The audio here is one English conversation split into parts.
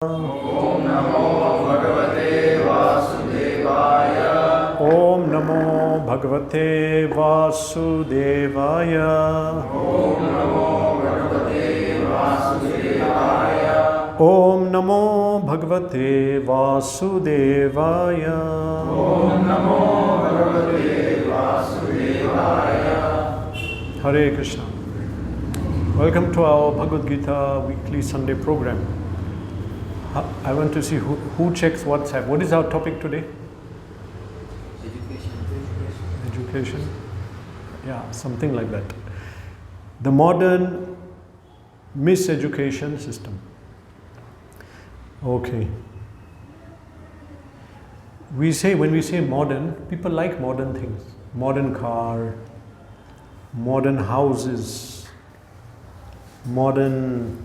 Om Namo Bhagavate Vasudevaya. Om Namo Bhagavate Vasudevaya. Om Namo Bhagavate Vasudevaya. Om Namo Bhagavate Vasudevaya. Om Namo Bhagavate Vasudevaya. Hare Krishna. Welcome to our Bhagavad Gita weekly Sunday program. I want to see who checks WhatsApp. What is our topic today? Education. Yeah, something like that. The modern miseducation system. Okay. When we say modern, people like modern things. Modern car, modern houses, modern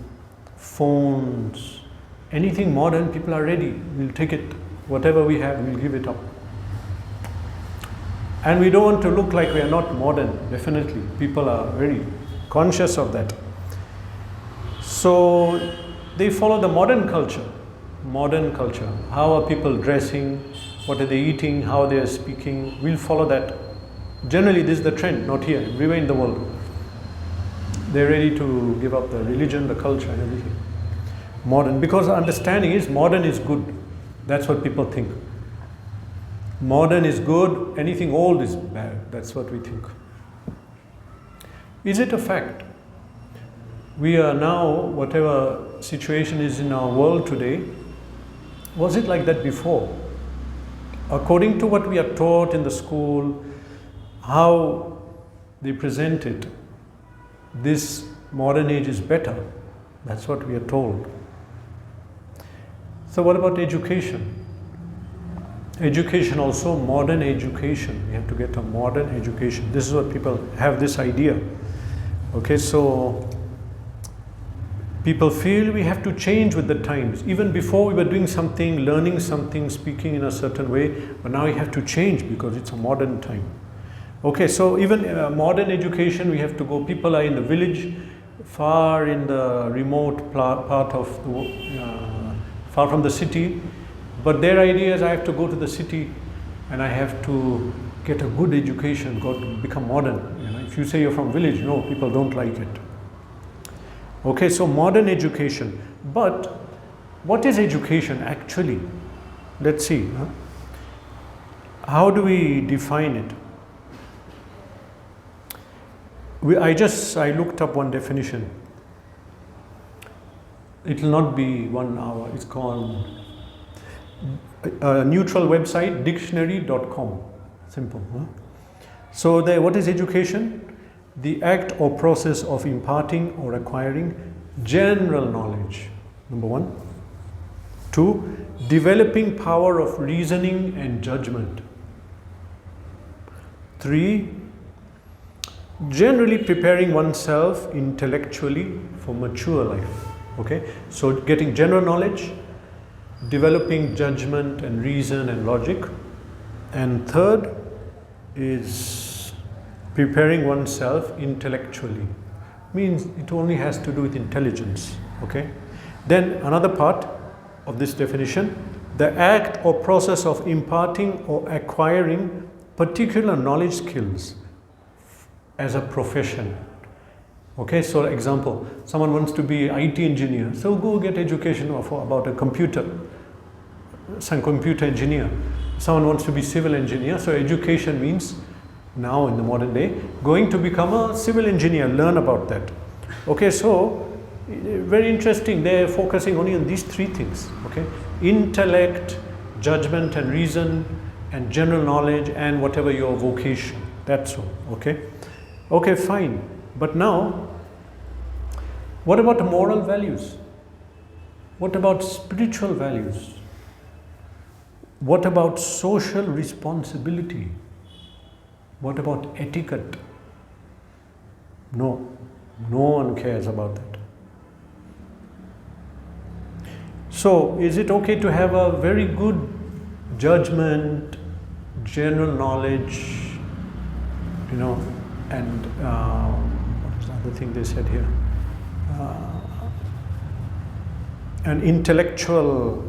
phones. Anything modern, people are ready. We'll take it. Whatever we have, we'll give it up. And we don't want to look like we are not modern, definitely. People are very conscious of that. So they follow the modern culture. Modern culture. How are people dressing? What are they eating? How they are speaking? We'll follow that. Generally, this is the trend, not here, everywhere in the world. They're ready to give up the religion, the culture, and everything. Modern, because our understanding is modern is good. That's what people think. Modern is good, anything old is bad. That's what we think. Is it a fact? We are now, whatever situation is in our world today, was it like that before? According to what we are taught in the school, how they present it, this modern age is better. That's what we are told. So what about education? Education also, modern education. We have to get a modern education. This is what people have this idea. Okay, so people feel we have to change with the times. Even before we were doing something, learning something, speaking in a certain way, but now we have to change because it's a modern time. Okay, so even modern education, we have to go. People are in the village, far in the remote part of far from the city, but their idea is I have to go to the city and I have to get a good education, go to become modern. If you say you're from village, no, people don't like it. Okay, so modern education. But what is education actually? Let's see. How do we define it? I looked up one definition. It will not be 1 hour. It's called a neutral website, dictionary.com. Simple. So what is education? The act or process of imparting or acquiring general knowledge, number 1. 2, developing power of reasoning and judgment. 3, generally preparing oneself intellectually for mature life. Okay, so getting general knowledge, developing judgment and reason and logic. And 3rd is preparing oneself intellectually. Means it only has to do with intelligence. Okay, then another part of this definition, the act or process of imparting or acquiring particular knowledge skills as a profession. Okay, so example, someone wants to be an IT engineer, so go get education about a computer, some computer engineer. Someone wants to be civil engineer, so education means now in the modern day, going to become a civil engineer, learn about that. Okay, so very interesting, they're focusing only on these 3 things. Okay, intellect, judgment and reason, and general knowledge, and whatever your vocation, that's all. Okay, fine. But now, what about moral values? What about spiritual values? What about social responsibility? What about etiquette? No one cares about that. So, is it okay to have a very good judgment, general knowledge, and what is the other thing they said here? an intellectual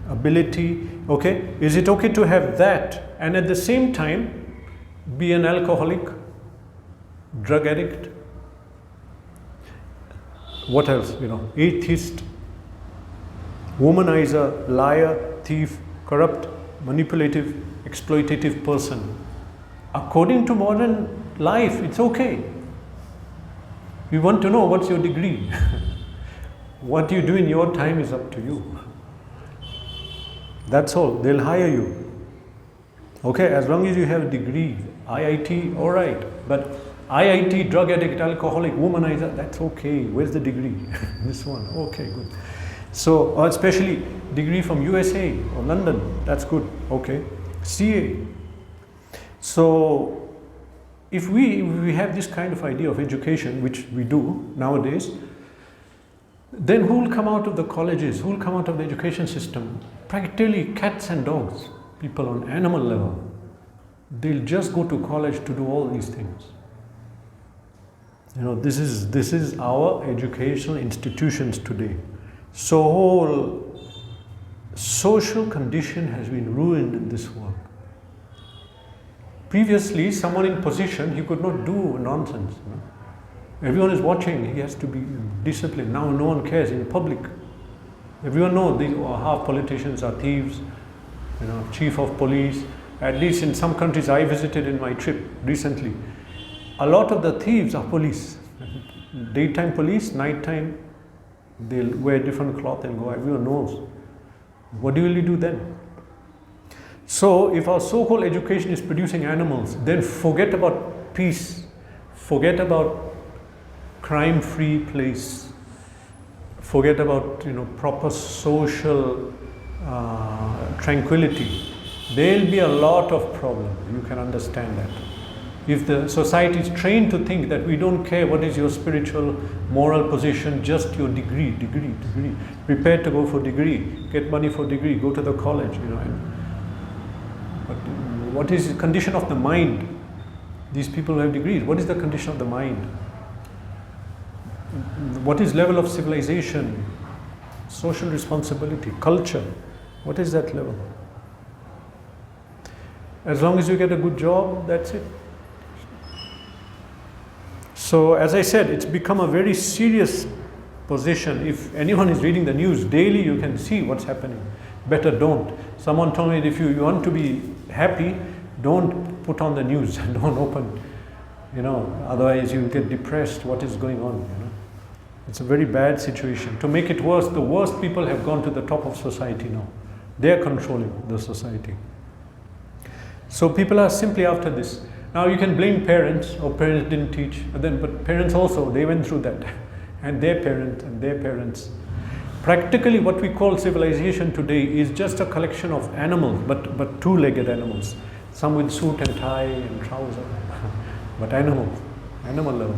ability, okay? Is it okay to have that and at the same time be an alcoholic, drug addict? What else, atheist, womanizer, liar, thief, corrupt, manipulative, exploitative person. According to modern life, it's okay. We want to know what's your degree. What you do in your time is up to you. That's all. They'll hire you. Okay, as long as you have a degree, IIT, all right. But IIT, drug addict, alcoholic, womanizer, that's okay. Where's the degree? This one. Okay, good. So, or especially degree from USA or London, that's good. Okay. CA. So, if we have this kind of idea of education, which we do nowadays, then who will come out of the colleges? Who will come out of the education system? Practically cats and dogs, people on animal level. They'll just go to college to do all these things. This is our educational institutions today. So whole social condition has been ruined in this world. Previously, someone in position, he could not do nonsense. Everyone is watching, he has to be disciplined. Now no one cares in public. Everyone knows half politicians are thieves, chief of police. At least in some countries I visited in my trip recently, a lot of the thieves are police. Daytime police, nighttime they'll wear different cloth and go. Everyone knows. What will you do then? So if our so-called education is producing animals, then forget about peace, forget about crime-free place, forget about proper social tranquility. There'll be a lot of problems. You can understand that. If the society is trained to think that we don't care what is your spiritual, moral position, just your degree, prepared to go for degree, get money for degree, go to the college, But what is the condition of the mind? These people who have degrees, what is the condition of the mind? What is level of civilization, social responsibility, culture? What is that level? As long as you get a good job, that's it. So as I said, it's become a very serious position. If anyone is reading the news daily, you can see what's happening. Better don't. Someone told me that if you want to be happy, don't put on the news, don't open, otherwise you'll get depressed. What is going on, It's a very bad situation. To make it worse, the worst people have gone to the top of society now. They're controlling the society. So people are simply after this. Now you can blame parents, or parents didn't teach, but parents also, they went through that, and their parents. Practically what we call civilization today is just a collection of animals, but two-legged animals. Some with suit and tie and trouser, but animal level.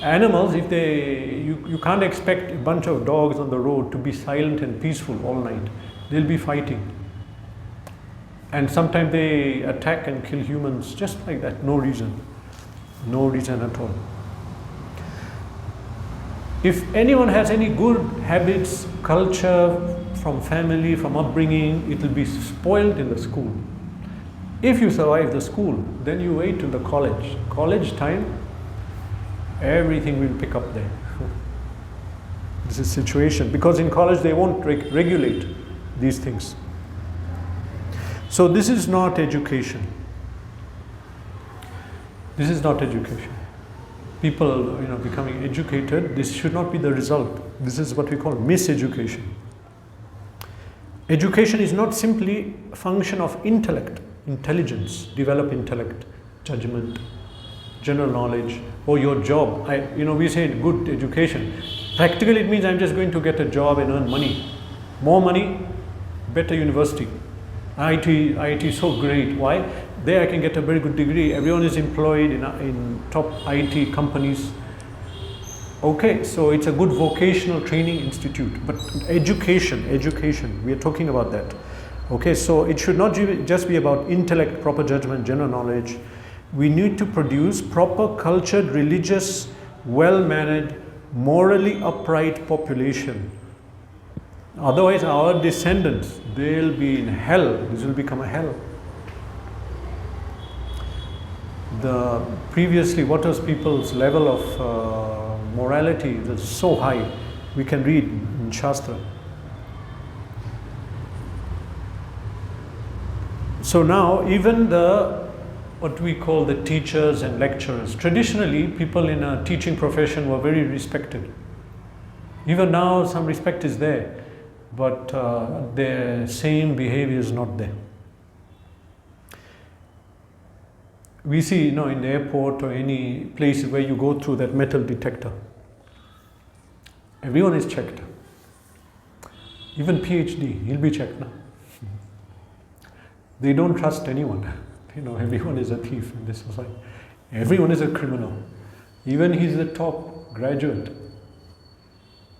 Animals, if you can't expect a bunch of dogs on the road to be silent and peaceful all night. They'll be fighting. And sometimes they attack and kill humans just like that, no reason at all. If anyone has any good habits, culture from family, from upbringing, it will be spoiled in the school. If you survive the school, then you wait till the college. College time, everything will pick up there. This is the situation, because in college they won't regulate these things. So this is not education. This is not education. People, becoming educated, this should not be the result. This is what we call miseducation. Education is not simply a function of intellect, intelligence, develop intellect, judgment, general knowledge, or your job. We say good education. Practically it means I'm just going to get a job and earn money. More money, better university. IIT is so great. Why? There I can get a very good degree. Everyone is employed in top IT companies. Okay, so it's a good vocational training institute. But education, we are talking about that. Okay, so it should not just be about intellect, proper judgment, general knowledge. We need to produce proper cultured, religious, well-mannered, morally upright population. Otherwise, our descendants, they'll be in hell. This will become a hell. Previously, what was people's level of morality? It was so high. We can read in Shastra. So now, even what we call the teachers and lecturers, traditionally, people in a teaching profession were very respected. Even now, some respect is there, but their same behavior is not there. We see, in the airport or any place where you go through that metal detector, everyone is checked. Even PhD, he'll be checked now. They don't trust anyone. Everyone is a thief in this society. Everyone is a criminal. Even he's the top graduate,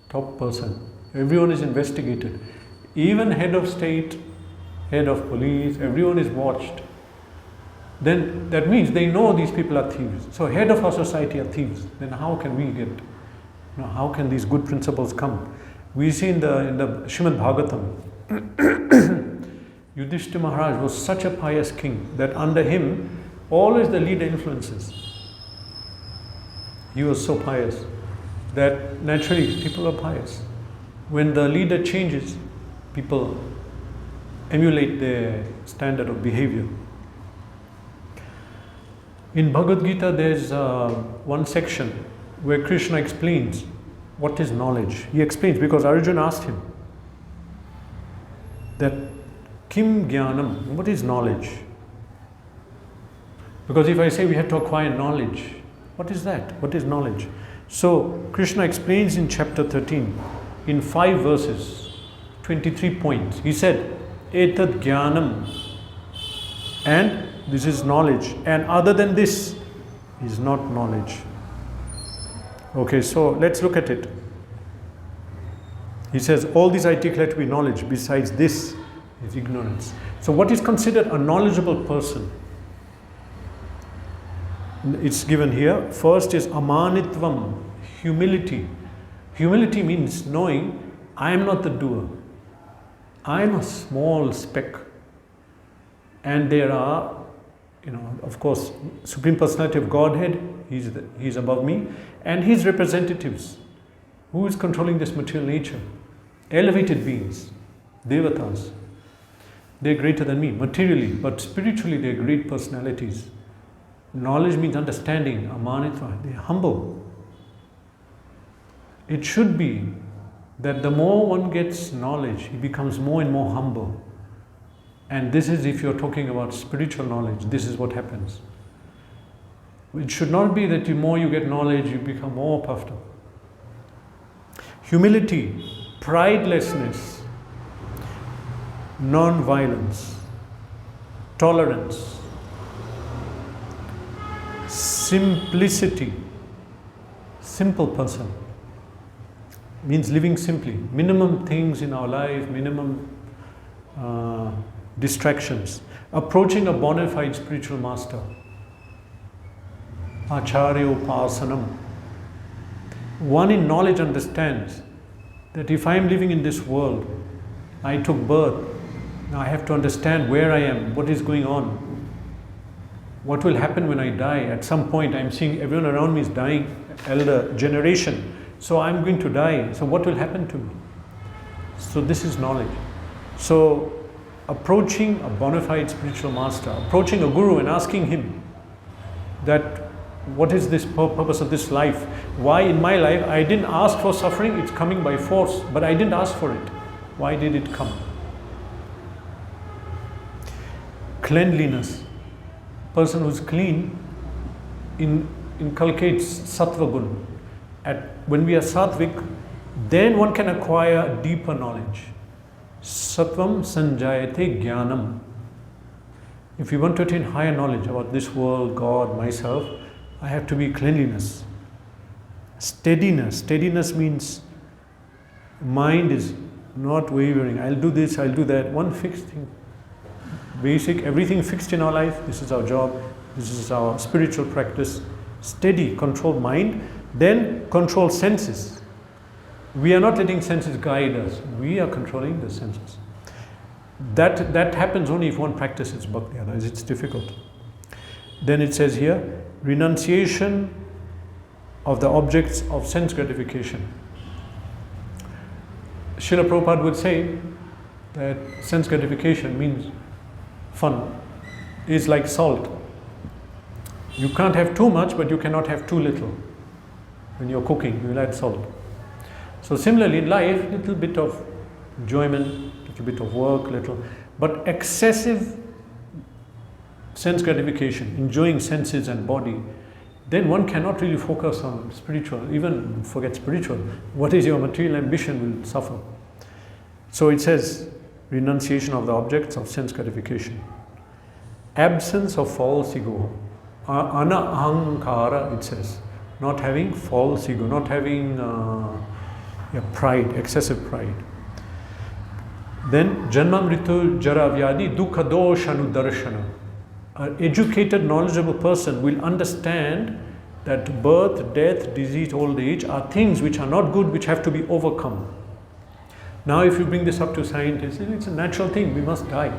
top person. Everyone is investigated. Even head of state, head of police, everyone is watched. Then that means they know these people are thieves. So head of our society are thieves. Then how can we get, how can these good principles come? We see in the Srimad Bhagavatam, Yudhishthira Maharaj was such a pious king that under him, always the leader influences. He was so pious that naturally people are pious. When the leader changes, people emulate their standard of behavior. In Bhagavad Gita, there's one section where Krishna explains what is knowledge. He explains, because Arjuna asked him that Kim Jnanam, what is knowledge? Because if I say we have to acquire knowledge, what is that? What is knowledge? So Krishna explains in chapter 13, in 5 verses, 23 points. He said, Etad Jnanam, and this is knowledge, and other than this is not knowledge. Okay, so let's look at it. He says, all these I declare to be knowledge, besides this is ignorance. So what is considered a knowledgeable person? It's given here. First is amanitvam, humility. Humility means knowing I am not the doer. I am a small speck. And there are, of course, Supreme Personality of Godhead, he's above me, and his representatives. Who is controlling this material nature? Elevated beings, devatas. They're greater than me, materially, but spiritually they're great personalities. Knowledge means understanding, amanitva, they're humble. It should be that the more one gets knowledge, he becomes more and more humble. And this is, if you're talking about spiritual knowledge, this is what happens. It should not be that the more you get knowledge, you become more puffed up. Humility, pridelessness, non-violence, tolerance, simplicity, simple person, means living simply, minimum things in our life, minimum distractions, approaching a bona fide spiritual master, acharya upasanam. One in knowledge understands that if I am living in this world, I took birth, now I have to understand where I am, what is going on, what will happen when I die. At some point I'm seeing everyone around me is dying, elder generation, so I'm going to die, so what will happen to me? So this is knowledge. So approaching a bona fide spiritual master, approaching a guru and asking him that what is this purpose of this life? Why in my life I didn't ask for suffering, it's coming by force, but I didn't ask for it. Why did it come? Cleanliness. Person who's clean inculcates sattva gun. When we are sattvic, then one can acquire deeper knowledge. Sattvam sanjayate jnanam. If you want to attain higher knowledge about this world, God, myself, I have to be cleanliness. Steadiness. Steadiness means mind is not wavering. I'll do this, I'll do that. One fixed thing. Basic, everything fixed in our life. This is our job. This is our spiritual practice. Steady, controlled mind. Then control senses. We are not letting senses guide us. We are controlling the senses. That happens only if one practices bhakti, otherwise it's difficult. Then it says here, renunciation of the objects of sense gratification. Srila Prabhupada would say that sense gratification means fun, is like salt. You can't have too much, but you cannot have too little. When you're cooking, you will add salt. So similarly in life, little bit of enjoyment, little bit of work, but excessive sense gratification, enjoying senses and body, then one cannot really focus on spiritual, even forget spiritual. What is your material ambition will suffer. So it says, renunciation of the objects of sense gratification. Absence of false ego. Ana-ahankara, it says. Not having false ego, not having pride, excessive pride. Then, Janmamritu Jara Vyadi Dukkha Doshanu Darshana. An educated, knowledgeable person will understand that birth, death, disease, old age are things which are not good, which have to be overcome. Now if you bring this up to scientists, it's a natural thing, we must die.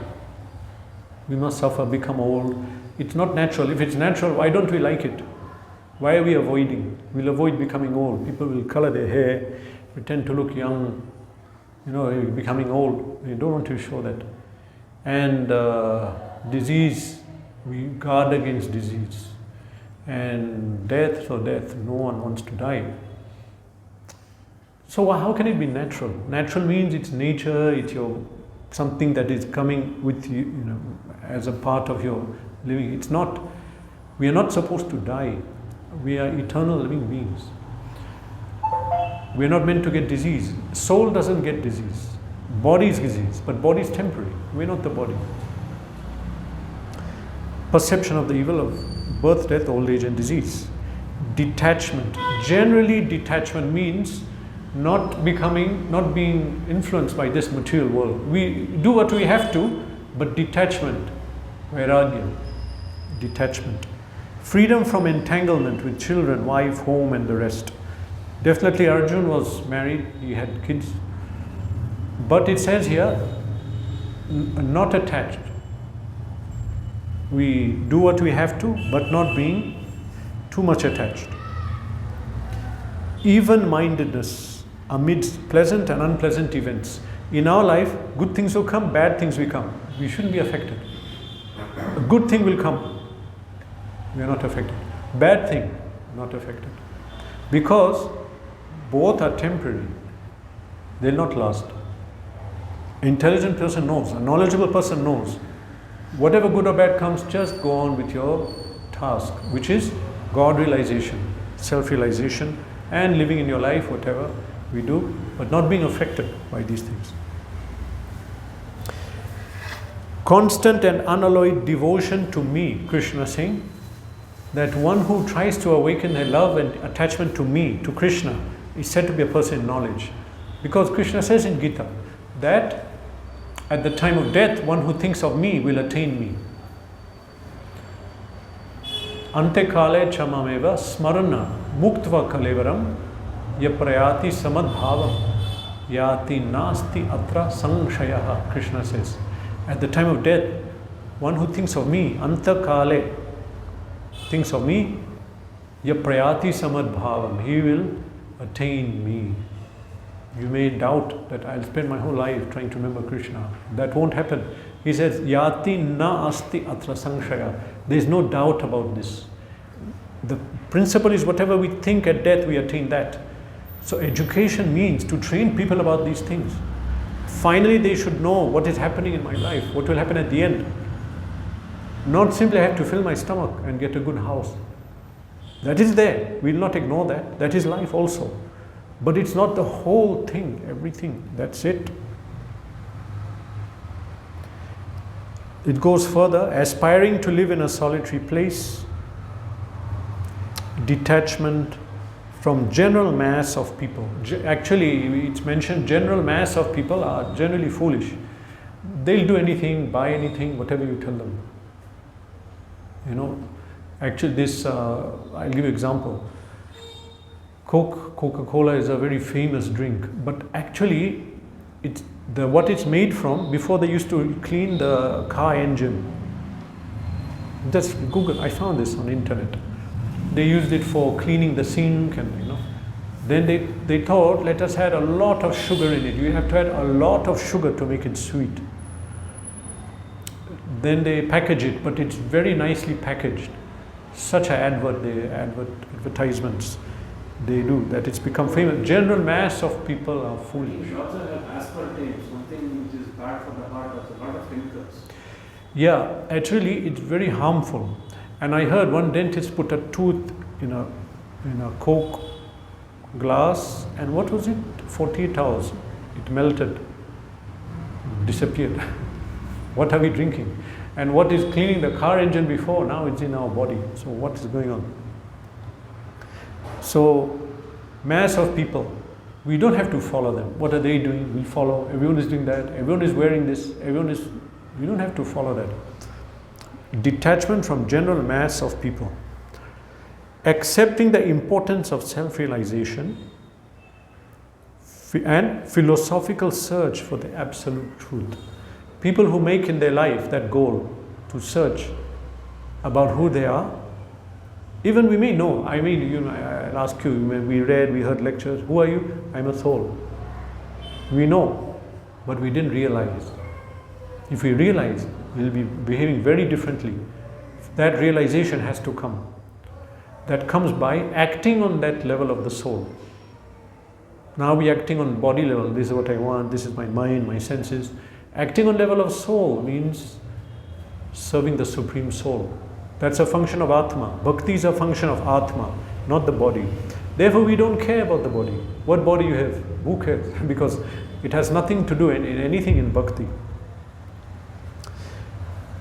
We must suffer, become old. It's not natural. If it's natural, why don't we like it? Why are we avoiding? We'll avoid becoming old. People will color their hair, pretend to look young, becoming old. We don't want to show that. And disease, we guard against disease. And death, no one wants to die. So how can it be natural? Natural means it's nature, it's something that is coming with you, as a part of your living. It's not, we are not supposed to die. We are eternal living beings. We are not meant to get disease. Soul doesn't get disease. Body is disease, but body is temporary. We are not the body. Perception of the evil of birth, death, old age and disease. Detachment. Generally, detachment means not being influenced by this material world. We do what we have to, but detachment, vairagya, detachment. Freedom from entanglement with children, wife, home and the rest. Definitely Arjun was married, he had kids. But it says here, not attached. We do what we have to, but not being too much attached. Even-mindedness amidst pleasant and unpleasant events. In our life, good things will come, bad things will come. We shouldn't be affected. A good thing will come. We are not affected. Bad thing, not affected. Because both are temporary. They will not last. Intelligent person knows, a knowledgeable person knows. Whatever good or bad comes, just go on with your task, which is God realization, self-realization, and living in your life, whatever we do, but not being affected by these things. Constant and unalloyed devotion to me, Krishna saying, that one who tries to awaken a love and attachment to me, to Krishna, is said to be a person in knowledge. Because Krishna says in Gita that at the time of death, one who thinks of me will attain me. Ante kale chamameva smarana muktva kalevaram yaprayati samadbhavam yati nasti atra sangshayaha. Krishna says, at the time of death, one who thinks of me, anta kale, thinks of me, yaprayati samadbhavam, he will attain me. You may doubt that I'll spend my whole life trying to remember Krishna. That won't happen. He says, yati na asti atra sankshaya. There is no doubt about this. The principle is whatever we think at death, we attain that. So education means to train people about these things. Finally, they should know what is happening in my life, what will happen at the end. Not simply I have to fill my stomach and get a good house. That is there. We will not ignore that. That is life also. But it's not the whole thing, everything. That's it. It goes further, aspiring to live in a solitary place, detachment from general mass of people. Actually, it's mentioned general mass of people are generally foolish. They'll do anything, buy anything, whatever you tell them. Actually this, I'll give you an example. Coca-Cola is a very famous drink, but actually what it's made from, before they used to clean the car engine. Just Google, I found this on the internet. They used it for cleaning the sink, and then they thought, let us add a lot of sugar in it. You have to add a lot of sugar to make it sweet. Then they package it, but it's very nicely packaged. Such an advertisements they do that it's become famous. General mass of people are foolish. You also have aspartame, something which is bad for the heart, also a lot of chemicals. Yeah, actually it's very harmful. And I heard one dentist put a tooth in a Coke glass, and what was it? 48 hours. It melted, disappeared. What are we drinking? And what is cleaning the car engine before, now it's in our body. So what is going on? So mass of people, we don't have to follow them. What are they doing? We follow. Everyone is doing that. Everyone is wearing this. We don't have to follow that. Detachment from general mass of people. Accepting the importance of self-realization and philosophical search for the absolute truth. People who make in their life that goal to search about who they are. Even we may know, I'll ask you, we read, we heard lectures, who are you? I'm a soul. We know, but we didn't realize. If we realize, we'll be behaving very differently. That realization has to come. That comes by acting on that level of the soul. Now we're acting on body level. This is what I want, this is my mind, my senses. Acting on level of soul means serving the Supreme Soul. That's a function of Atma. Bhakti is a function of Atma, not the body. Therefore, we don't care about the body. What body you have? Who cares? Because it has nothing to do in anything in Bhakti.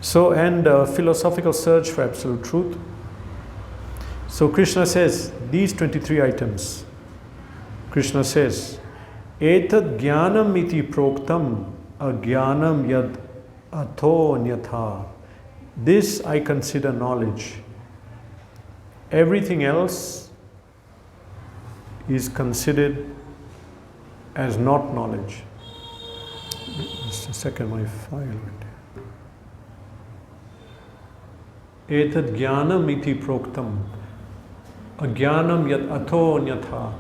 So, and philosophical search for absolute truth. So Krishna says, these 23 items, Krishna says, Etad jnanam iti proktam ajnanam yad atho nyatha. This I consider knowledge. Everything else is considered as not knowledge. Just a second, my file went. Etad jnanam iti proktam ajnanam yad atho nyatha.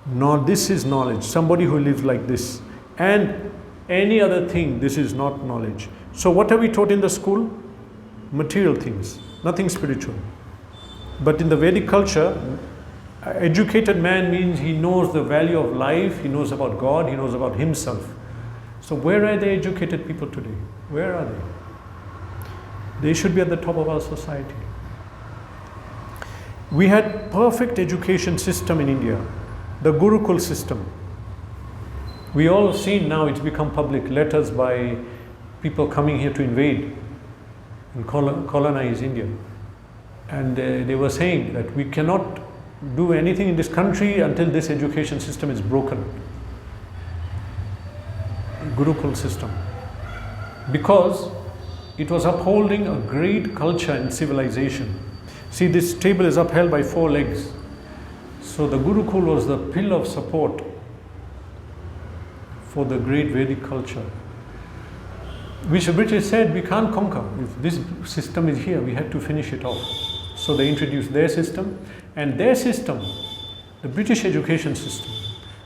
No, this is knowledge. Somebody who lives like this. And any other thing, this is not knowledge. So what are we taught in the school? Material things, nothing spiritual. But in the Vedic culture, educated man means he knows the value of life, he knows about God, he knows about himself. So where are the educated people today? Where are they? They should be at the top of our society. We had perfect education system in India, the Gurukul system. We all seen now it's become public, letters by people coming here to invade and colonize India. And they were saying that we cannot do anything in this country until this education system is broken. Gurukul system. Because it was upholding a great culture and civilization. See, this table is upheld by 4 legs. So the Gurukul was the pillar of support for the great Vedic culture. Which the British said we can't conquer. If this system is here, we had to finish it off. So they introduced their system, and their system, the British education system,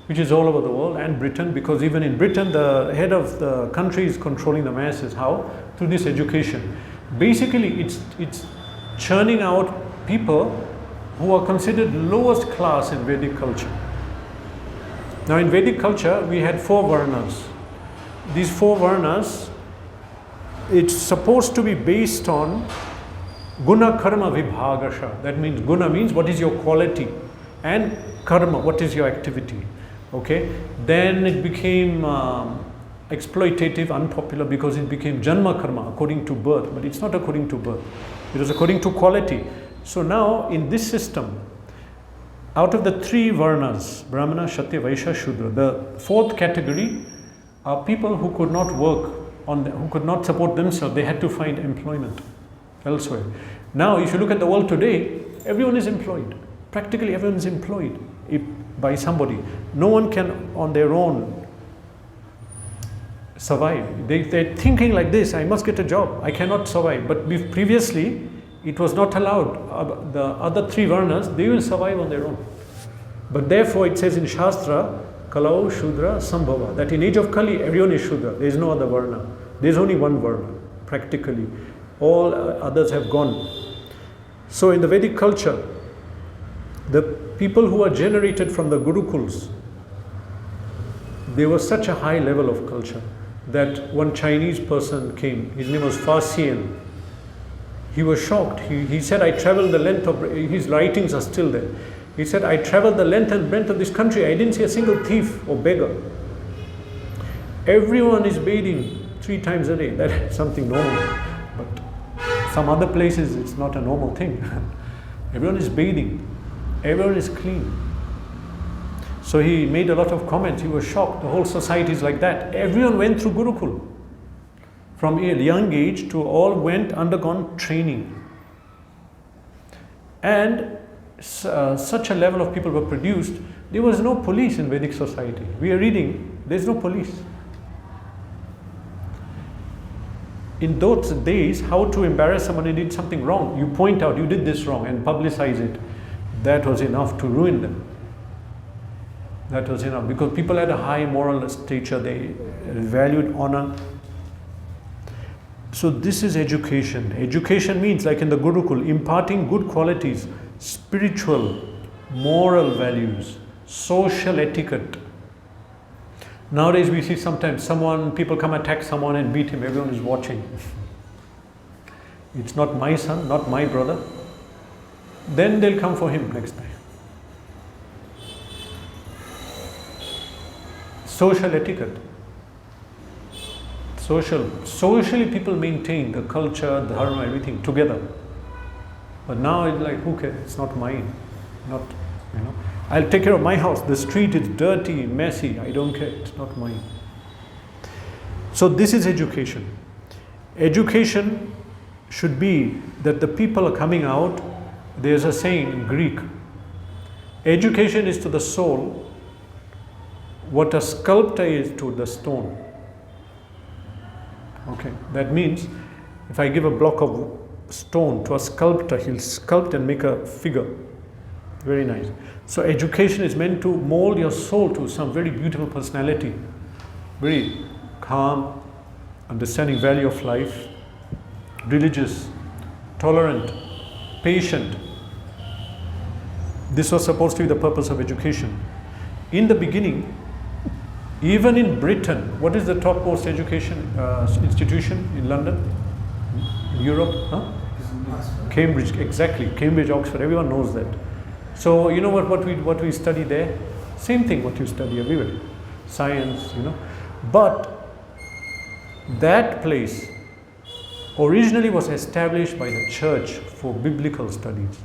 which is all over the world, and Britain, because even in Britain, the head of the country is controlling the masses. How? Through this education. Basically, it's churning out people who are considered lowest class in Vedic culture. Now in Vedic culture, we had 4 varnas. These 4 varnas, it's supposed to be based on guna karma vibhagasha. That means guna means what is your quality, and karma, what is your activity. Okay, then it became exploitative, unpopular, because it became janma karma, according to birth, but it's not according to birth. It was according to quality. So now in this system, out of the 3 varnas, Brahmana, Kshatriya, Vaishya, Shudra, the 4th category are people who could not work who could not support themselves. They had to find employment elsewhere. Now if you look at the world today, everyone is employed. Practically everyone is employed. by somebody. No one can on their own survive. They're thinking like this, I must get a job, I cannot survive. But previously, it was not allowed. The other three varnas, they will survive on their own. But therefore it says in Shastra, Kalau Shudra Sambhava, that in age of Kali, everyone is Shudra. There is no other varna. There is only one varna, practically. All others have gone. So in the Vedic culture, the people who are generated from the Gurukuls, there was such a high level of culture that one Chinese person came, his name was Farsian. He was shocked. He said, I traveled the length of, his writings are still there. He said, I traveled the length and breadth of this country. I didn't see a single thief or beggar. Everyone is bathing 3 times a day. That's something normal. But some other places, it's not a normal thing. Everyone is bathing. Everyone is clean. So he made a lot of comments. He was shocked. The whole society is like that. Everyone went through Gurukul. From a young age to all undergone training. And such a level of people were produced. There was no police in Vedic society. We are reading, there's no police. In those days, how to embarrass someone who did something wrong? You point out, you did this wrong, and publicize it. That was enough to ruin them. That was enough, because people had a high moral stature, they valued honor. So this is education. Education means, like in the Gurukul, imparting good qualities, spiritual, moral values, social etiquette. Nowadays we see sometimes people come attack someone and beat him, everyone is watching. It's not my son, not my brother. Then they'll come for him next time. Social etiquette. Socially people maintain the culture, the dharma, everything together. But now it's like, who cares? It's not mine. Not, I'll take care of my house. The street is dirty, messy. I don't care. It's not mine. So this is education. Education should be that the people are coming out. There's a saying in Greek. Education is to the soul what a sculptor is to the stone. Okay, that means if I give a block of stone to a sculptor, he'll sculpt and make a figure. Very nice. So education is meant to mold your soul to some very beautiful personality. Very calm, understanding value of life, religious, tolerant, patient. This was supposed to be the purpose of education. In the beginning, even in Britain, what is the topmost education institution in London? Europe? Huh? Cambridge, exactly. Cambridge, Oxford, everyone knows that. So you know what we study there? Same thing what you study everywhere. Science, But that place originally was established by the church for biblical studies.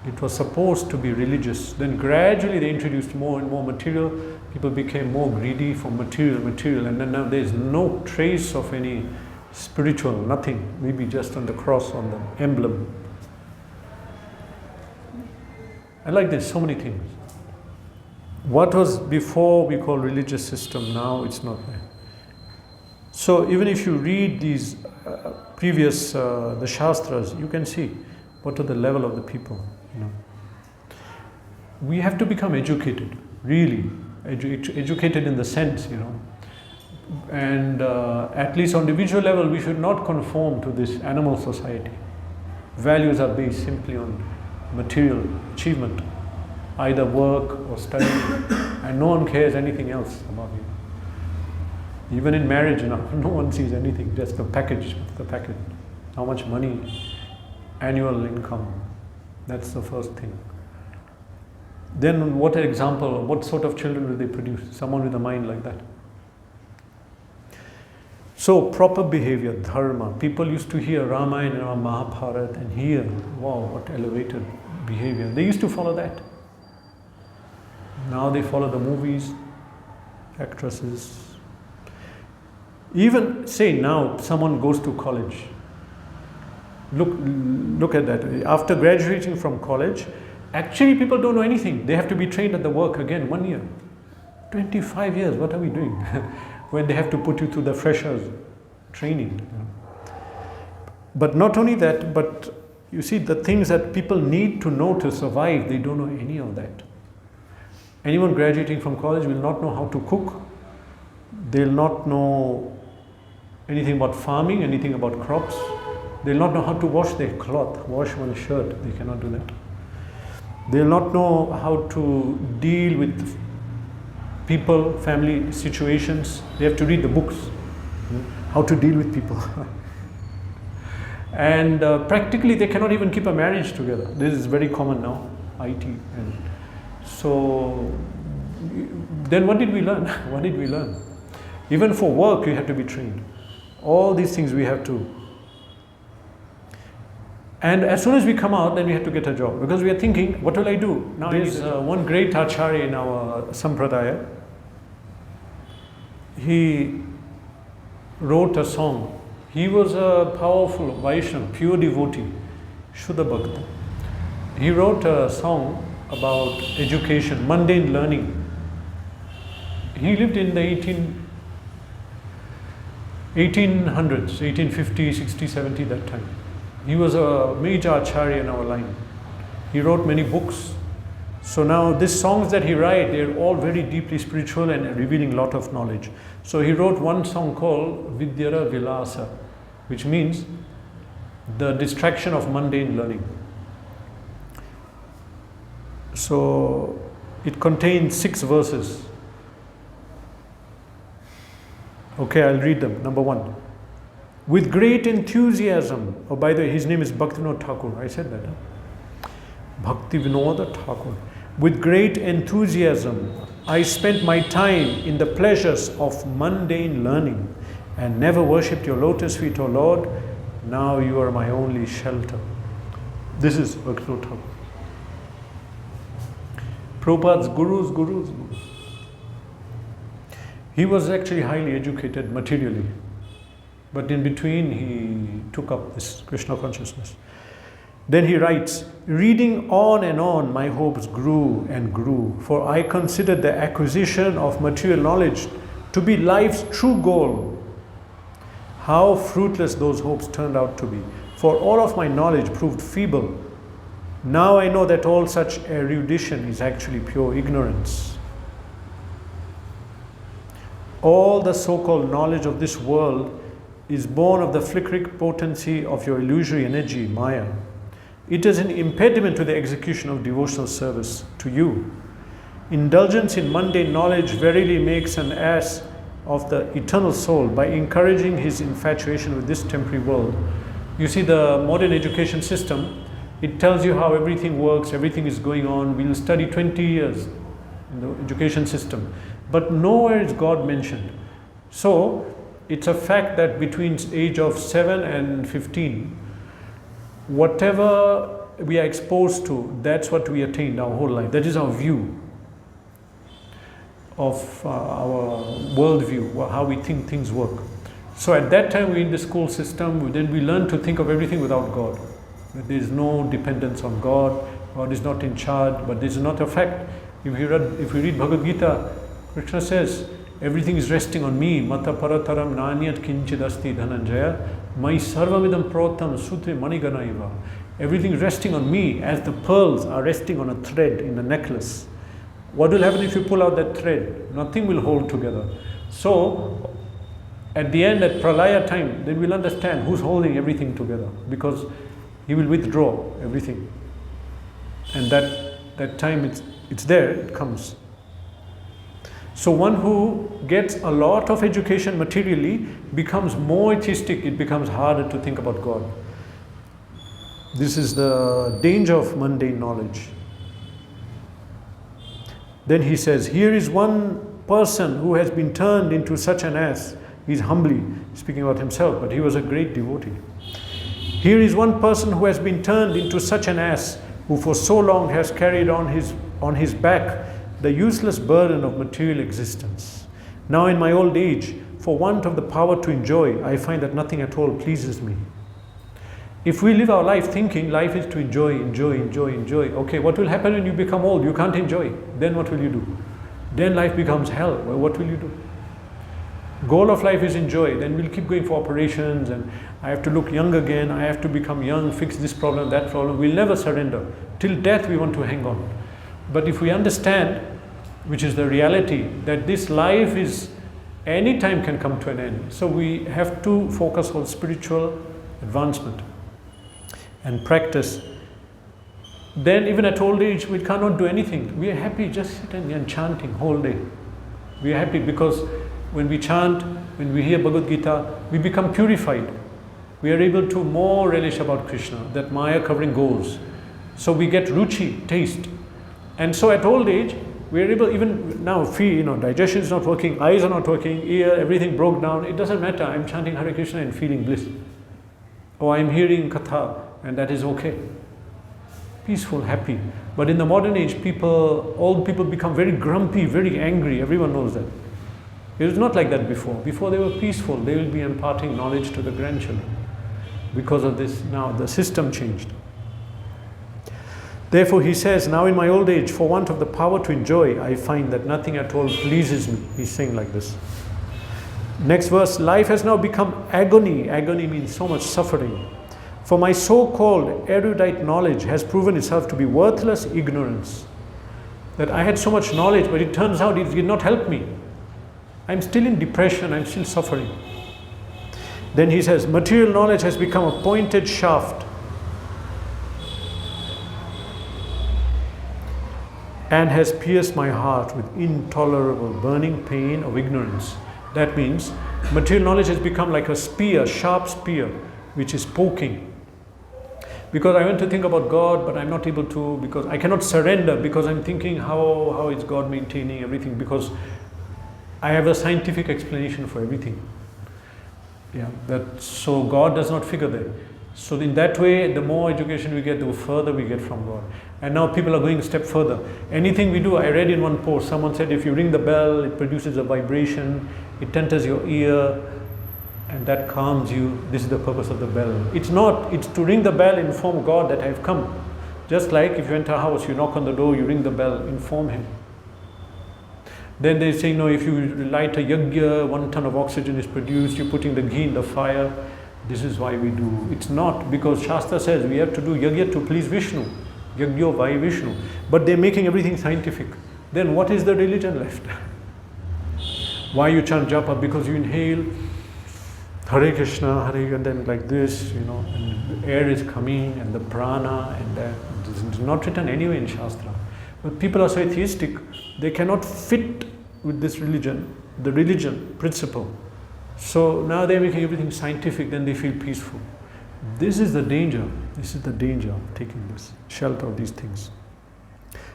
It was supposed to be religious. Then gradually they introduced more and more material. People became more greedy for material. And then now there's no trace of any spiritual, nothing. Maybe just on the cross, on the emblem. And like this, so many things. What was before we call religious system, now it's not there. So even if you read these previous, the Shastras, you can see what are the level of the people. We have to become educated, really. Educated in the sense, and at least on individual level, we should not conform to this animal society. Values are based simply on material achievement, either work or study, and no one cares anything else about you. Even in marriage, no one sees anything, just the package. How much money, annual income, that's the first thing. Then what sort of children will they produce? Someone with a mind like that. So proper behavior, dharma. People used to hear Ramayana and Mahabharata and hear, wow, what elevated behavior. They used to follow that. Now they follow the movies, actresses. Even say now someone goes to college. Look at that. After graduating from college, Actually, people don't know anything. They have to be trained at the work again, 1 year. 25 years, what are we doing? When they have to put you through the freshers training. But not only that, but you see, the things that people need to know to survive, they don't know any of that. Anyone graduating from college will not know how to cook. They'll not know anything about farming, anything about crops. They'll not know how to wash their cloth, wash one shirt. They cannot do that. They'll not know how to deal with people, family situations. They have to read the books, how to deal with people. And practically they cannot even keep a marriage together. This is very common now, IT. And so then what did we learn? What did we learn? Even for work you have to be trained. All these things we have to. And as soon as we come out, then we have to get a job. Because we are thinking, what will I do? Now there's one great Acharya in our Sampradaya. He wrote a song. He was a powerful Vaishnava, pure devotee, Shuddha Bhakta. He wrote a song about education, mundane learning. He lived in the 1800s, 1850, 60, 70, that time. He was a major Acharya in our line. He wrote many books. So now these songs that he writes, they're all very deeply spiritual and revealing a lot of knowledge. So he wrote one song called Vidyara Vilasa, which means the distraction of mundane learning. So it contains 6 verses. Okay, I'll read them. Number 1. With great enthusiasm, oh by the way, his name is Bhaktivinoda Thakur, I said that. Bhaktivinoda Thakur. With great enthusiasm, I spent my time in the pleasures of mundane learning and never worshipped your lotus feet, O Lord. Now you are my only shelter. This is Bhaktivinoda Thakur. Prabhupada's gurus. He was actually highly educated materially. But in between, he took up this Krishna consciousness. Then he writes, reading on and on, my hopes grew and grew, for I considered the acquisition of material knowledge to be life's true goal. How fruitless those hopes turned out to be, for all of my knowledge proved feeble. Now I know that all such erudition is actually pure ignorance. All the so-called knowledge of this world is born of the flickering potency of your illusory energy, Maya. It is an impediment to the execution of devotional service to you. Indulgence in mundane knowledge verily makes an ass of the eternal soul by encouraging his infatuation with this temporary world. You see, the modern education system, it tells you how everything works, everything is going on. We'll study 20 years in the education system, but nowhere is God mentioned. So it's a fact that between age of 7 and 15, whatever we are exposed to, that's what we attain our whole life. That is our view of our worldview, how we think things work. So at that time we're in the school system, then we learn to think of everything without God. That there is no dependence on God, God is not in charge, but this is not a fact. If we read Bhagavad Gita, Krishna says, everything is resting on me. Mata parataram nanyat kinchidasti dhananjaya. Mai sarvamidam protam sutre maniganaiva. Everything is resting on me as the pearls are resting on a thread in the necklace. What will happen if you pull out that thread? Nothing will hold together. So, at the end, at Pralaya time, then we'll understand who's holding everything together, because he will withdraw everything. And that time it's there, it comes. So one who gets a lot of education materially becomes more atheistic, it becomes harder to think about God. This is the danger of mundane knowledge. Then he says, here is one person who has been turned into such an ass. He's humbly speaking about himself, but he was a great devotee. Here is one person who has been turned into such an ass, who for so long has carried on his back the useless burden of material existence. Now in my old age, for want of the power to enjoy, I find that nothing at all pleases me. If we live our life thinking life is to enjoy, enjoy, enjoy, enjoy, okay, what will happen when you become old? You can't enjoy. Then what will you do? Then life becomes hell. Well, what will you do? Goal of life is enjoy. Then we'll keep going for operations, and I have to look young again. I have to become young, fix this problem, that problem. We'll never surrender. Till death we want to hang on. But if we understand, which is the reality, that this life is any time can come to an end. So we have to focus on spiritual advancement and practice. Then even at old age we cannot do anything. We are happy just sitting and chanting whole day. We are happy because when we chant, when we hear Bhagavad Gita, we become purified. We are able to more relish about Krishna, that Maya covering goes. So we get ruchi, taste. And so at old age, we are able, even now, digestion is not working, eyes are not working, ear, everything broke down. It doesn't matter. I'm chanting Hare Krishna and feeling bliss. Or I'm hearing Katha, and that is okay. Peaceful, happy. But in the modern age, old people become very grumpy, very angry. Everyone knows that. It was not like that before. Before they were peaceful. They will be imparting knowledge to the grandchildren. Because of this, now the system changed. Therefore he says, now in my old age, for want of the power to enjoy, I find that nothing at all pleases me. He's saying like this. Next verse, life has now become agony. Agony means so much suffering. For my so-called erudite knowledge has proven itself to be worthless ignorance. That I had so much knowledge, but it turns out it did not help me. I'm still in depression, I'm still suffering. Then he says, material knowledge has become a pointed shaft and has pierced my heart with intolerable burning pain of ignorance. That means material knowledge has become like a spear, sharp spear, which is poking. Because I want to think about God, but I'm not able to, because I cannot surrender, because I'm thinking how is God maintaining everything, because I have a scientific explanation for everything. So God does not figure that. So in that way, the more education we get, the further we get from God. And now people are going a step further. Anything we do, I read in one post, someone said if you ring the bell, it produces a vibration, it enters your ear, and that calms you. This is the purpose of the bell. It's not, it's to ring the bell, inform God that I have come. Just like if you enter a house, you knock on the door, you ring the bell, inform him. Then they say, no, if you light a yajna, 1 ton of oxygen is produced, you're putting the ghee in the fire. This is why we do. It's not, because Shastra says we have to do yajna to please Vishnu. Yajna vai Vishnu. But they're making everything scientific. Then what is the religion left? Why you chant japa? Because you inhale Hare Krishna, Hare, and then like this, and the air is coming, and the prana, and that. This is not written anywhere in Shastra. But people are so atheistic, they cannot fit with this religion, the religion principle. So now they're making everything scientific, then they feel peaceful. This is the danger. This is the danger of taking this shelter of these things.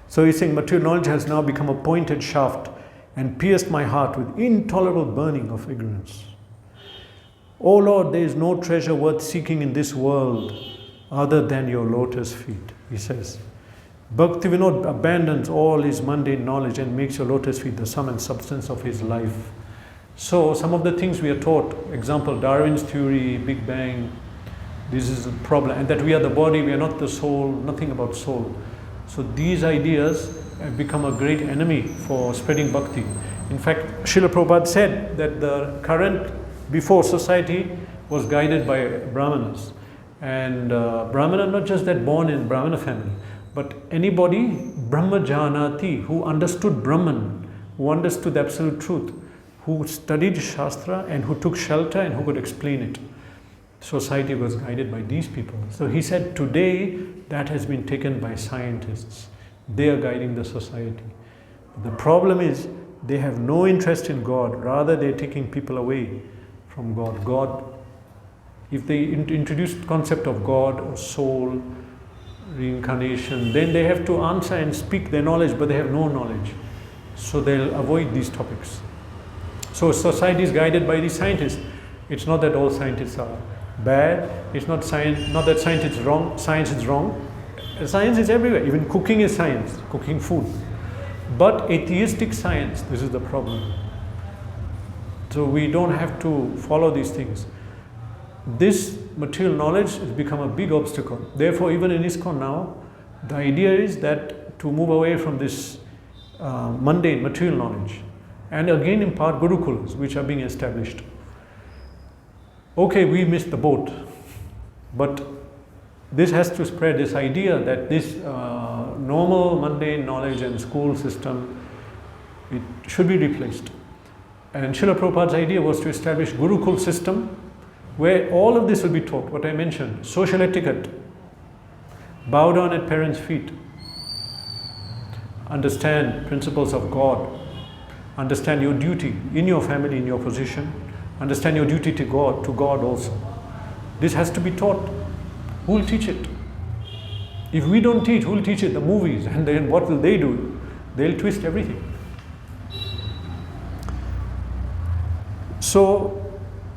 So he's saying material knowledge has now become a pointed shaft and pierced my heart with intolerable burning of ignorance. O Lord, there is no treasure worth seeking in this world other than your lotus feet, he says. Bhaktivinoda abandons all his mundane knowledge and makes your lotus feet the sum and substance of his life. So some of the things we are taught, example, Darwin's theory, Big Bang, this is a problem, and that we are the body, we are not the soul, nothing about soul. So these ideas have become a great enemy for spreading bhakti. In fact, Srila Prabhupada said that the current, before society was guided by Brahmanas. And Brahmana, not just that born in Brahmana family, but anybody, Brahmajanati, who understood Brahman, who understood the absolute truth, who studied Shastra and who took shelter and who could explain it. Society was guided by these people. So he said today that has been taken by scientists. They are guiding the society. The problem is they have no interest in God, rather they're taking people away from God. God, if they introduce the concept of God or soul, reincarnation, then they have to answer and speak their knowledge, but they have no knowledge. So they'll avoid these topics. So society is guided by these scientists. It's not that all scientists are bad. It's not science. Not that science is wrong. Science is wrong. Science is everywhere. Even cooking is science. Cooking food. But atheistic science, this is the problem. So we don't have to follow these things. this material knowledge has become a big obstacle. Therefore, even in ISKCON now, the idea is that to move away from this mundane material knowledge and again impart gurukulas which are being established. Okay, we missed the boat, but this has to spread this idea that this normal mundane knowledge and school system, it should be replaced. And Srila Prabhupada's idea was to establish Gurukul system where all of this will be taught, what I mentioned, social etiquette, bow down at parents' feet, understand principles of God, understand your duty in your family, in your position, understand your duty to God also. This has to be taught. Who will teach it? If we don't teach, who will teach it? The movies. And then what will they do? They'll twist everything. So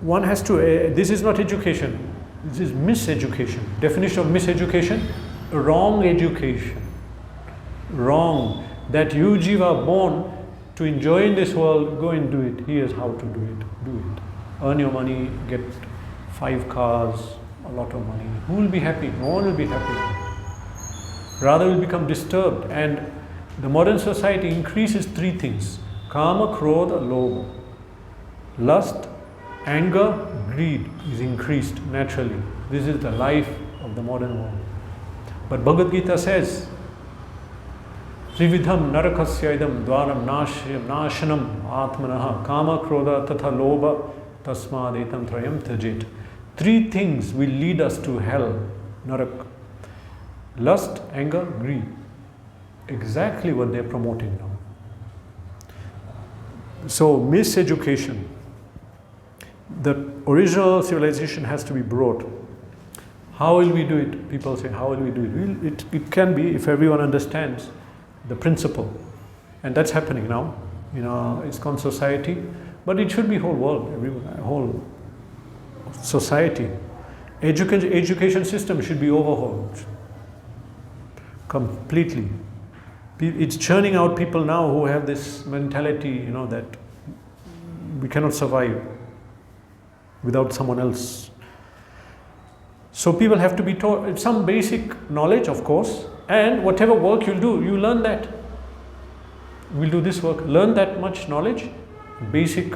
one has to, this is not education, this is miseducation. Definition of miseducation, wrong education. Wrong. That you jiva are born to enjoy in this world, go and do it. Here's how to do it. Do it. Earn your money, get 5 cars, a lot of money. Who will be happy? No one will be happy. Rather will become disturbed. And the modern society increases 3 things. Kama, Krodha, Lobha. Lust, anger, greed is increased naturally. This is the life of the modern world. But Bhagavad Gita says, Trividham narakasya idam dvaram nashanam atmanaha kama krodha tatha lobha tasmad etam trayam tajet. 3 things will lead us to hell, narak. Lust, anger, greed. Exactly what they are promoting now. So, miseducation. The original civilization has to be brought. How will we do it? People say, how will we do it? It can be if everyone understands the principle. And that's happening now in our ISKCON society. But it should be whole world, everyone, whole society. Education system should be overhauled completely. It's churning out people now who have this mentality, that we cannot survive without someone else. So people have to be taught some basic knowledge, of course, and whatever work you'll do, you learn that. We'll do this work, learn that much knowledge, basic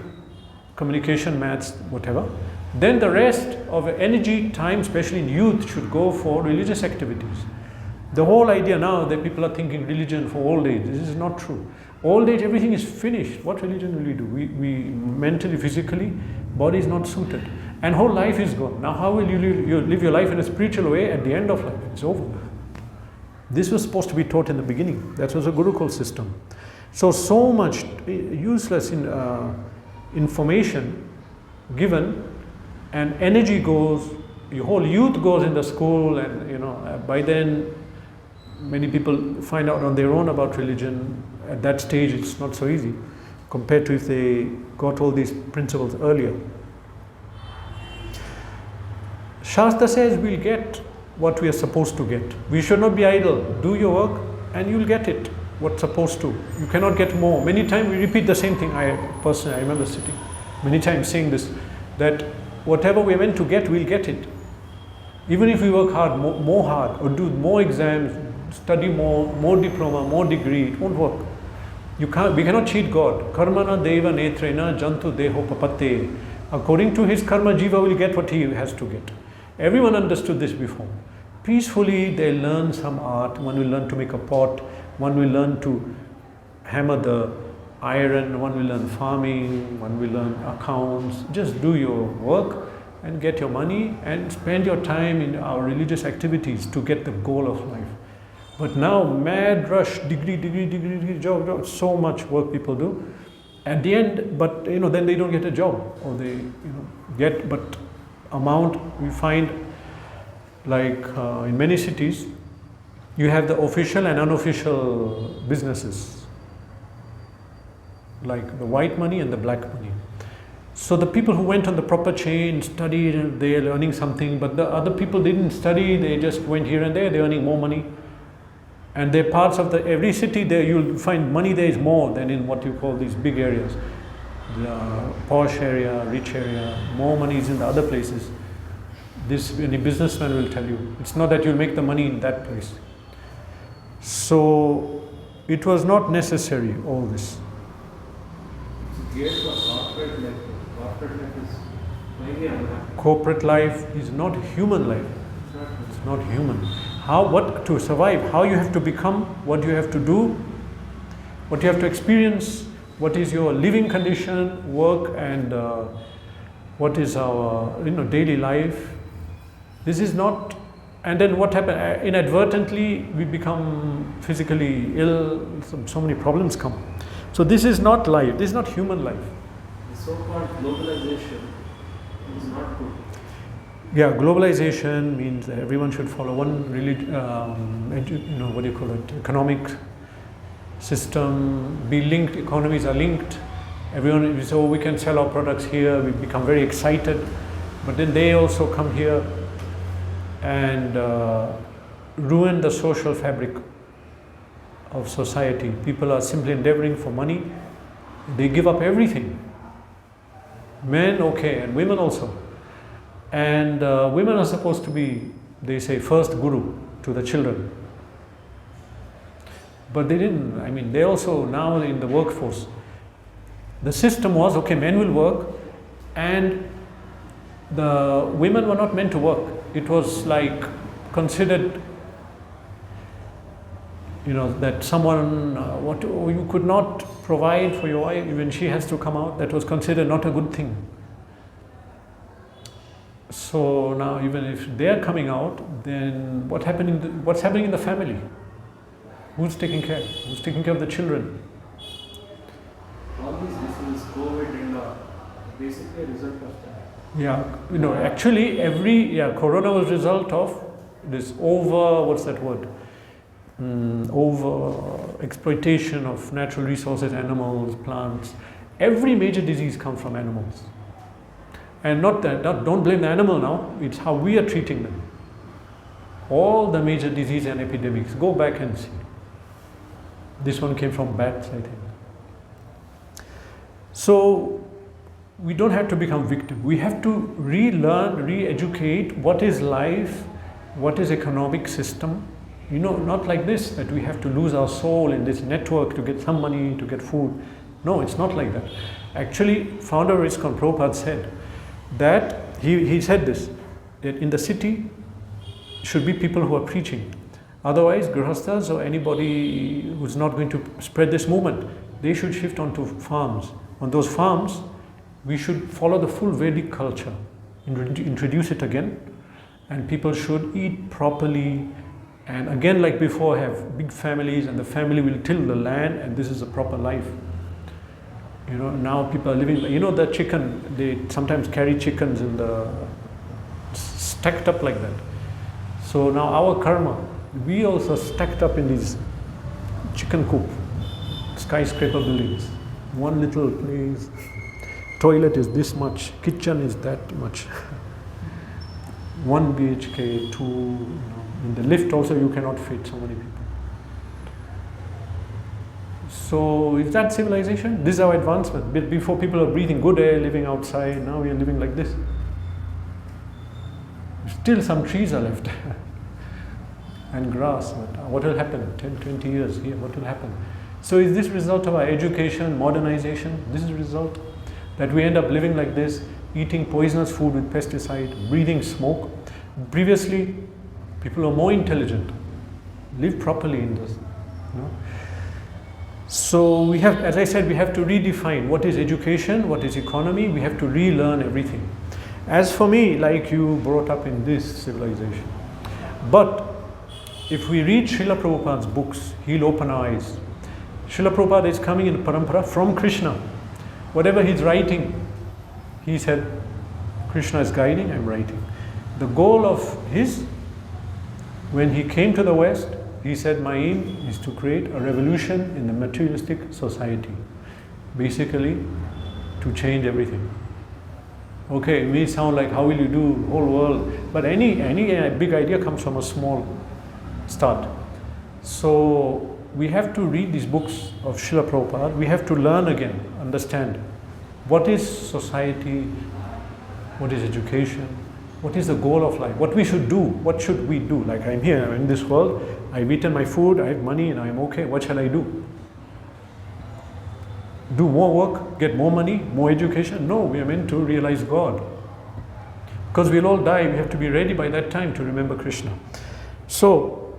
communication, maths, whatever. Then the rest of energy, time, especially in youth, should go for religious activities. The whole idea now that people are thinking religion for old age, this is not true. Old age, everything is finished. What religion will we do? We mentally, physically, body is not suited. And whole life is gone. Now how will you live your life in a spiritual way at the end of life? It's over. This was supposed to be taught in the beginning. That was a Gurukul system. So much useless information given, and energy goes, your whole youth goes in the school, and by then many people find out on their own about religion. At that stage it's not so easy compared to if they got all these principles earlier. Shastra says we'll get what we are supposed to get. We should not be idle. Do your work and you'll get it, what's supposed to. You cannot get more. Many times we repeat the same thing. I remember sitting many times saying this, that whatever we're meant to get, we'll get it. Even if we work hard, more hard, or do more exams, study more diploma, more degree, it won't work. We cannot cheat God. Karmana deva netrena jantu deho papate. According to his karma, jiva will get what he has to get. Everyone understood this before. Peacefully they learn some art. One will learn to make a pot. One will learn to hammer the iron. One will learn farming. One will learn accounts. Just do your work and get your money and spend your time in our religious activities to get the goal of life. But now, mad rush, degree, job, so much work people do. At the end, but then they don't get a job, or they get but amount. We find like in many cities, you have the official and unofficial businesses, like the white money and the black money. So the people who went on the proper chain, studied, they're learning something, but the other people didn't study, they just went here and there, they're earning more money. And they're parts of every city there, you'll find money there is more than in what you call these big areas. The posh area, rich area, more money is in the other places. This any businessman will tell you. It's not that you'll make the money in that place. So it was not necessary, all this. It's geared for corporate life. Corporate life is mainly unhappy. Corporate life is not human life. It's not human. What to survive, how you have to become, what you have to do, what you have to experience, what is your living condition, work, and what is our daily life. This is not, and then what happened? Inadvertently, we become physically ill. So many problems come. So this is not life. This is not human life. The so-called globalization is not good. Yeah, globalization means that everyone should follow one economic system, be linked, economies are linked. Everyone, so we can sell our products here, we become very excited, but then they also come here and ruin the social fabric of society. People are simply endeavoring for money, they give up everything. Men, okay, and women also. And women are supposed to be, they say, first guru to the children. But they didn't, they also now in the workforce. The system was, okay, men will work, and the women were not meant to work. It was like considered, that someone, you could not provide for your wife, when she has to come out, that was considered not a good thing. So now, even if they are coming out, then what's happening in the family? Who's taking care? Who's taking care of the children? All these diseases, COVID and basically a result of that. Yeah, actually Corona was a result of this over exploitation of natural resources, animals, plants. Every major disease comes from animals. And don't blame the animal now, it's how we are treating them. All the major disease and epidemics, go back and see. This one came from bats, I think. So we don't have to become victim. We have to relearn, re-educate what is life, what is economic system. Not like this, that we have to lose our soul in this network to get some money, to get food. No, it's not like that. Actually, founder of ISKCON, Prabhupada, said that, he said this, that in the city should be people who are preaching. Otherwise, grihasthas or anybody who's not going to spread this movement, they should shift onto farms. On those farms, we should follow the full Vedic culture, introduce it again, and people should eat properly, and again, like before, have big families, and the family will till the land, and this is a proper life. Now people are living, the chicken, they sometimes carry chickens in stacked up like that. So now our karma, we also stacked up in these chicken coop, skyscraper buildings. One little place, toilet is this much, kitchen is that much. 1 BHK, 2, in the lift also you cannot fit so many people. So is that civilization? This is our advancement. Before people are breathing good air, living outside, now we are living like this. Still some trees are left and grass, but what will happen 10, 20 years here, what will happen? So is this result of our education, modernization? This is the result that we end up living like this, eating poisonous food with pesticide, breathing smoke. Previously, people are more intelligent, live properly in this. So we have, as I said, we have to redefine what is education, what is economy. We have to relearn everything. As for me, like you brought up in this civilization. But if we read Srila Prabhupada's books, he'll open our eyes. Srila Prabhupada is coming in parampara from Krishna. Whatever he's writing, he said, Krishna is guiding, I'm writing. The goal of his, when he came to the West, he said, my aim is to create a revolution in the materialistic society. Basically, to change everything. Okay, it may sound like how will you do whole world, but any big idea comes from a small start. So we have to read these books of Srila Prabhupada. We have to learn again, understand what is society, what is education, What is the goal of life? What we should do? What should we do? Like, I'm here, I'm in this world, I've eaten my food, I have money, and I'm okay. What shall I do? Do more work, get more money, more education? No, we are meant to realize God. Because we'll all die, we have to be ready by that time to remember Krishna. So,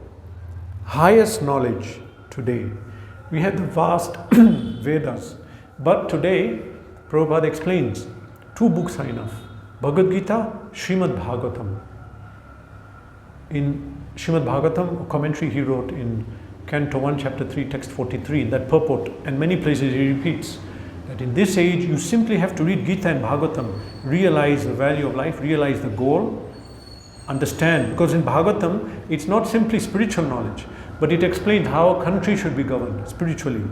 highest knowledge today. We have the vast Vedas. But today, Prabhupada explains, 2 books are enough. Bhagavad Gita, Srimad Bhagavatam. In Srimad Bhagavatam, a commentary he wrote in Canto 1, Chapter 3, Text 43, that purport, and many places he repeats, that in this age you simply have to read Gita and Bhagavatam, realize the value of life, realize the goal, understand. Because in Bhagavatam, it's not simply spiritual knowledge, but it explains how a country should be governed spiritually,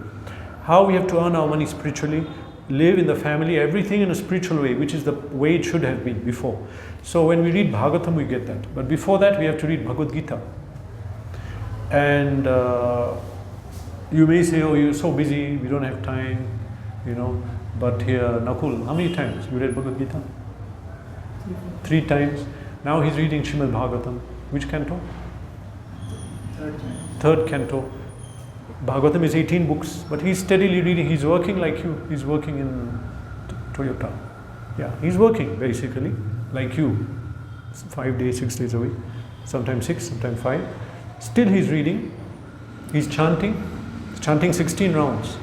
how we have to earn our money spiritually, live in the family, everything in a spiritual way, which is the way it should have been before. So when we read Bhagavatam, we get that. But before that, we have to read Bhagavad Gita. And you may say, oh, you're so busy, we don't have time, you know. But here, Nakul, how many times you read Bhagavad Gita? 3 times. Now he's reading Srimad Bhagavatam. Which canto? 3rd canto. Bhagavatam is 18 books, but he's steadily reading. He's working like you. He's working in Toyota. Yeah, he's working basically like you. 5 days, 6 days a week. Sometimes 6, sometimes 5. Still he's reading. He's chanting. He's chanting 16 rounds.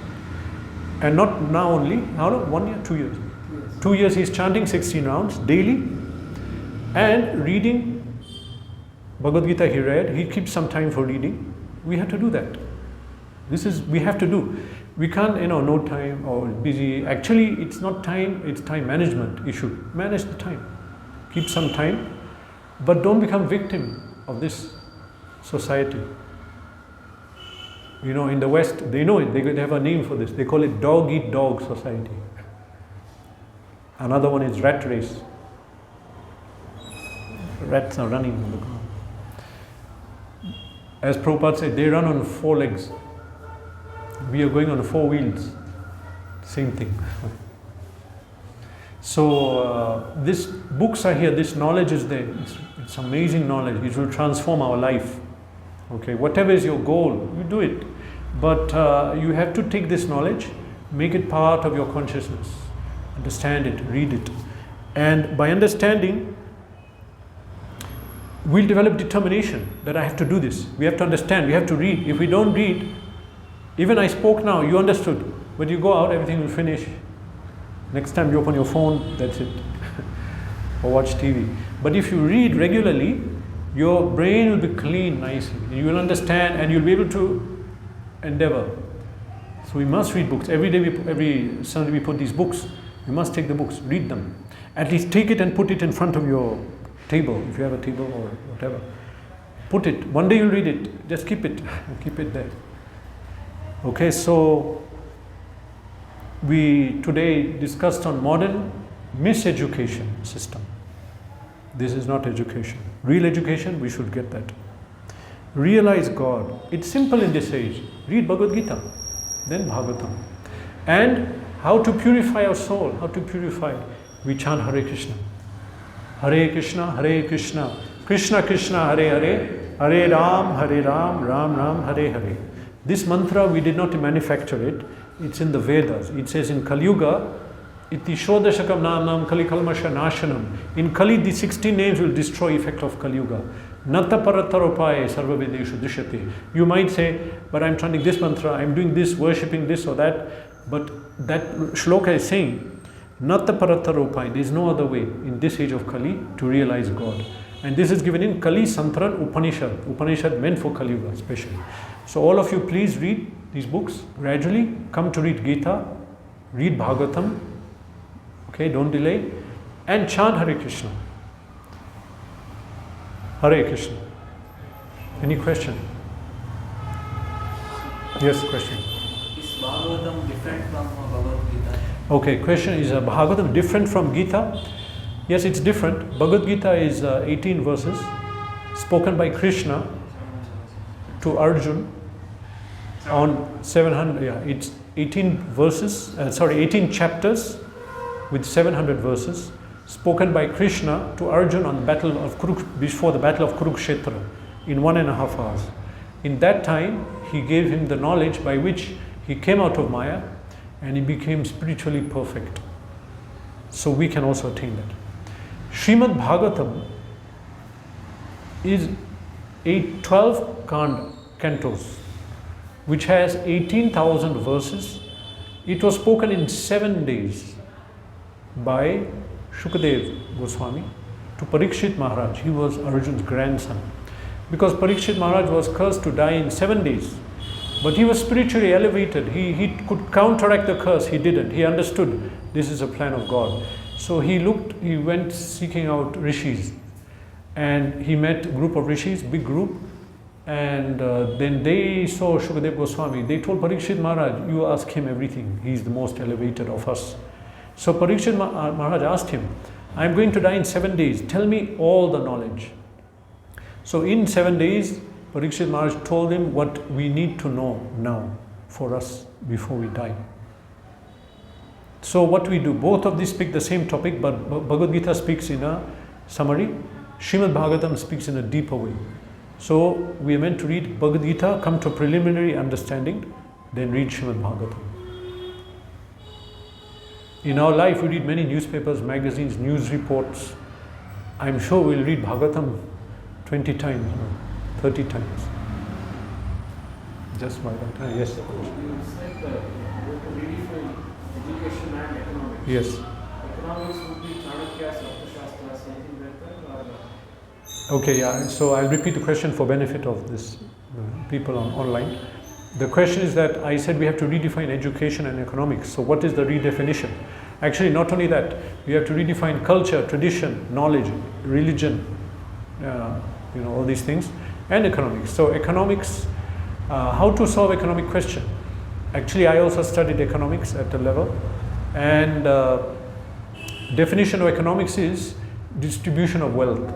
And not now only. How long? 1 year, 2 years. 2 years he's chanting 16 rounds daily. And reading Bhagavad Gita he read. He keeps some time for reading. We have to do that. We have to do. We can't, no time or busy. Actually, it's not time, it's time management issue. Manage the time. Keep some time, but don't become victim of this society. In the West, they know it. They have a name for this. They call it dog eat dog society. Another one is rat race. Rats are running on the ground. As Prabhupada said, they run on 4 legs. We are going on 4 wheels. Same thing. So these books are here. This knowledge is there. It's amazing knowledge. It will transform our life. Okay, whatever is your goal, you do it. But you have to take this knowledge, make it part of your consciousness. Understand it, read it. And by understanding, we'll develop determination that I have to do this. We have to understand, we have to read. If we don't read, even I spoke now, you understood. When you go out, everything will finish. Next time you open your phone, that's it. Or watch TV. But if you read regularly, your brain will be clean nicely. You will understand and you'll be able to endeavor. So we must read books. Every day, every Sunday we put these books. You must take the books, read them. At least take it and put it in front of your table, if you have a table or whatever. Put it. One day you'll read it. Just keep it. Keep it there. Okay, so we today discussed on modern miseducation system. This is not education. Real education, we should get that. Realize God. It's simple in this age. Read Bhagavad Gita, then Bhagavatam. And how to purify our soul, how to purify. We chant Hare Krishna. Hare Krishna, Hare Krishna. Krishna Krishna, Hare Hare. Hare Ram, Ram Ram, Hare Hare. This mantra, we did not manufacture it. It's in the Vedas. It says in Kali Yuga, Iti Shodashakam Nam Kali Kalmasha Nashanam. In Kali, the 16 names will destroy effect of Kali Yuga. Nata Parataropaye Sarva Vedeshu Drishyate. You might say, but I'm chanting this mantra, I'm doing this, worshipping this or that. But that shloka is saying, Nata Parataropaye, there is no other way in this age of Kali to realize God. And this is given in Kali Santran Upanishad. Upanishad meant for Kali Yuga especially. So all of you please read these books gradually. Come to read Gita, read Bhagavatam. Okay, don't delay. And chant Hare Krishna. Hare Krishna. Any question? Yes, question. Is Bhagavatam different from Bhagavad Gita? Okay, question is Bhagavatam different from Gita? Yes, it's different. Bhagavad Gita is 18 verses spoken by Krishna to Arjun on 700, it's 18 verses, 18 chapters with 700 verses. spoken by Krishna to Arjun on the battle of before the battle of Kurukshetra in 1.5 hours. In that time, he gave him the knowledge by which he came out of Maya and he became spiritually perfect. So we can also attain that. Srimad Bhagavatam is 12 cantos, which has 18,000 verses. It was spoken in 7 days by Shukadev Goswami to Parikshit Maharaj. He was Arjun's grandson. Because Parikshit Maharaj was cursed to die in 7 days. But he was spiritually elevated. He could counteract the curse. He didn't. He understood this is a plan of God. So he went seeking out rishis. And he met a group of rishis, big group. And then they saw Shukadev Goswami. They told Parikshit Maharaj, you ask him everything. He's the most elevated of us. So Parikshit Maharaj asked him, I'm going to die in 7 days. Tell me all the knowledge. So in 7 days, Parikshit Maharaj told him what we need to know now for us before we die. So what we do, both of these speak the same topic, but Bhagavad Gita speaks in a summary. Srimad Bhagavatam speaks in a deeper way. So we are meant to read Bhagavad Gita, come to a preliminary understanding, then read Srimad Bhagavatam. In our life, we read many newspapers, magazines, news reports. I'm sure we'll read Bhagavatam 20 times, 30 times. Just by that. Yes. You said that you have to redefine education and economics. Yes. Economics would be Chanakya's Arthashastra, something like that, or? Okay, yeah. So I'll repeat the question for benefit of this people online. The question is that I said we have to redefine education and economics. So what is the redefinition? Actually, not only that, we have to redefine culture, tradition, knowledge, religion, all these things, and economics. So economics, how to solve economic question? Actually, I also studied economics at a level, and definition of economics is distribution of wealth.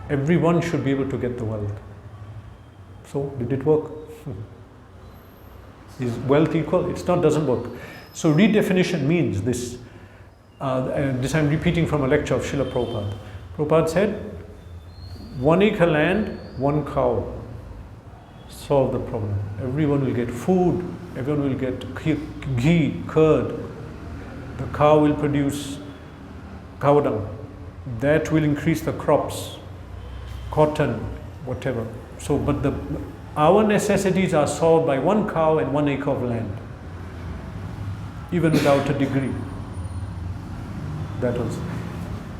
Everyone should be able to get the wealth. So, did it work? Is wealth equal? It's not, doesn't work. So redefinition means this. This I'm repeating from a lecture of Srila Prabhupada. Prabhupada said, 1 acre land, 1 cow. Solve the problem. Everyone will get food, everyone will get ghee, curd. The cow will produce cow dung. That will increase the crops, cotton, whatever. So, but our necessities are solved by 1 cow and 1 acre of land, even without a degree. That was.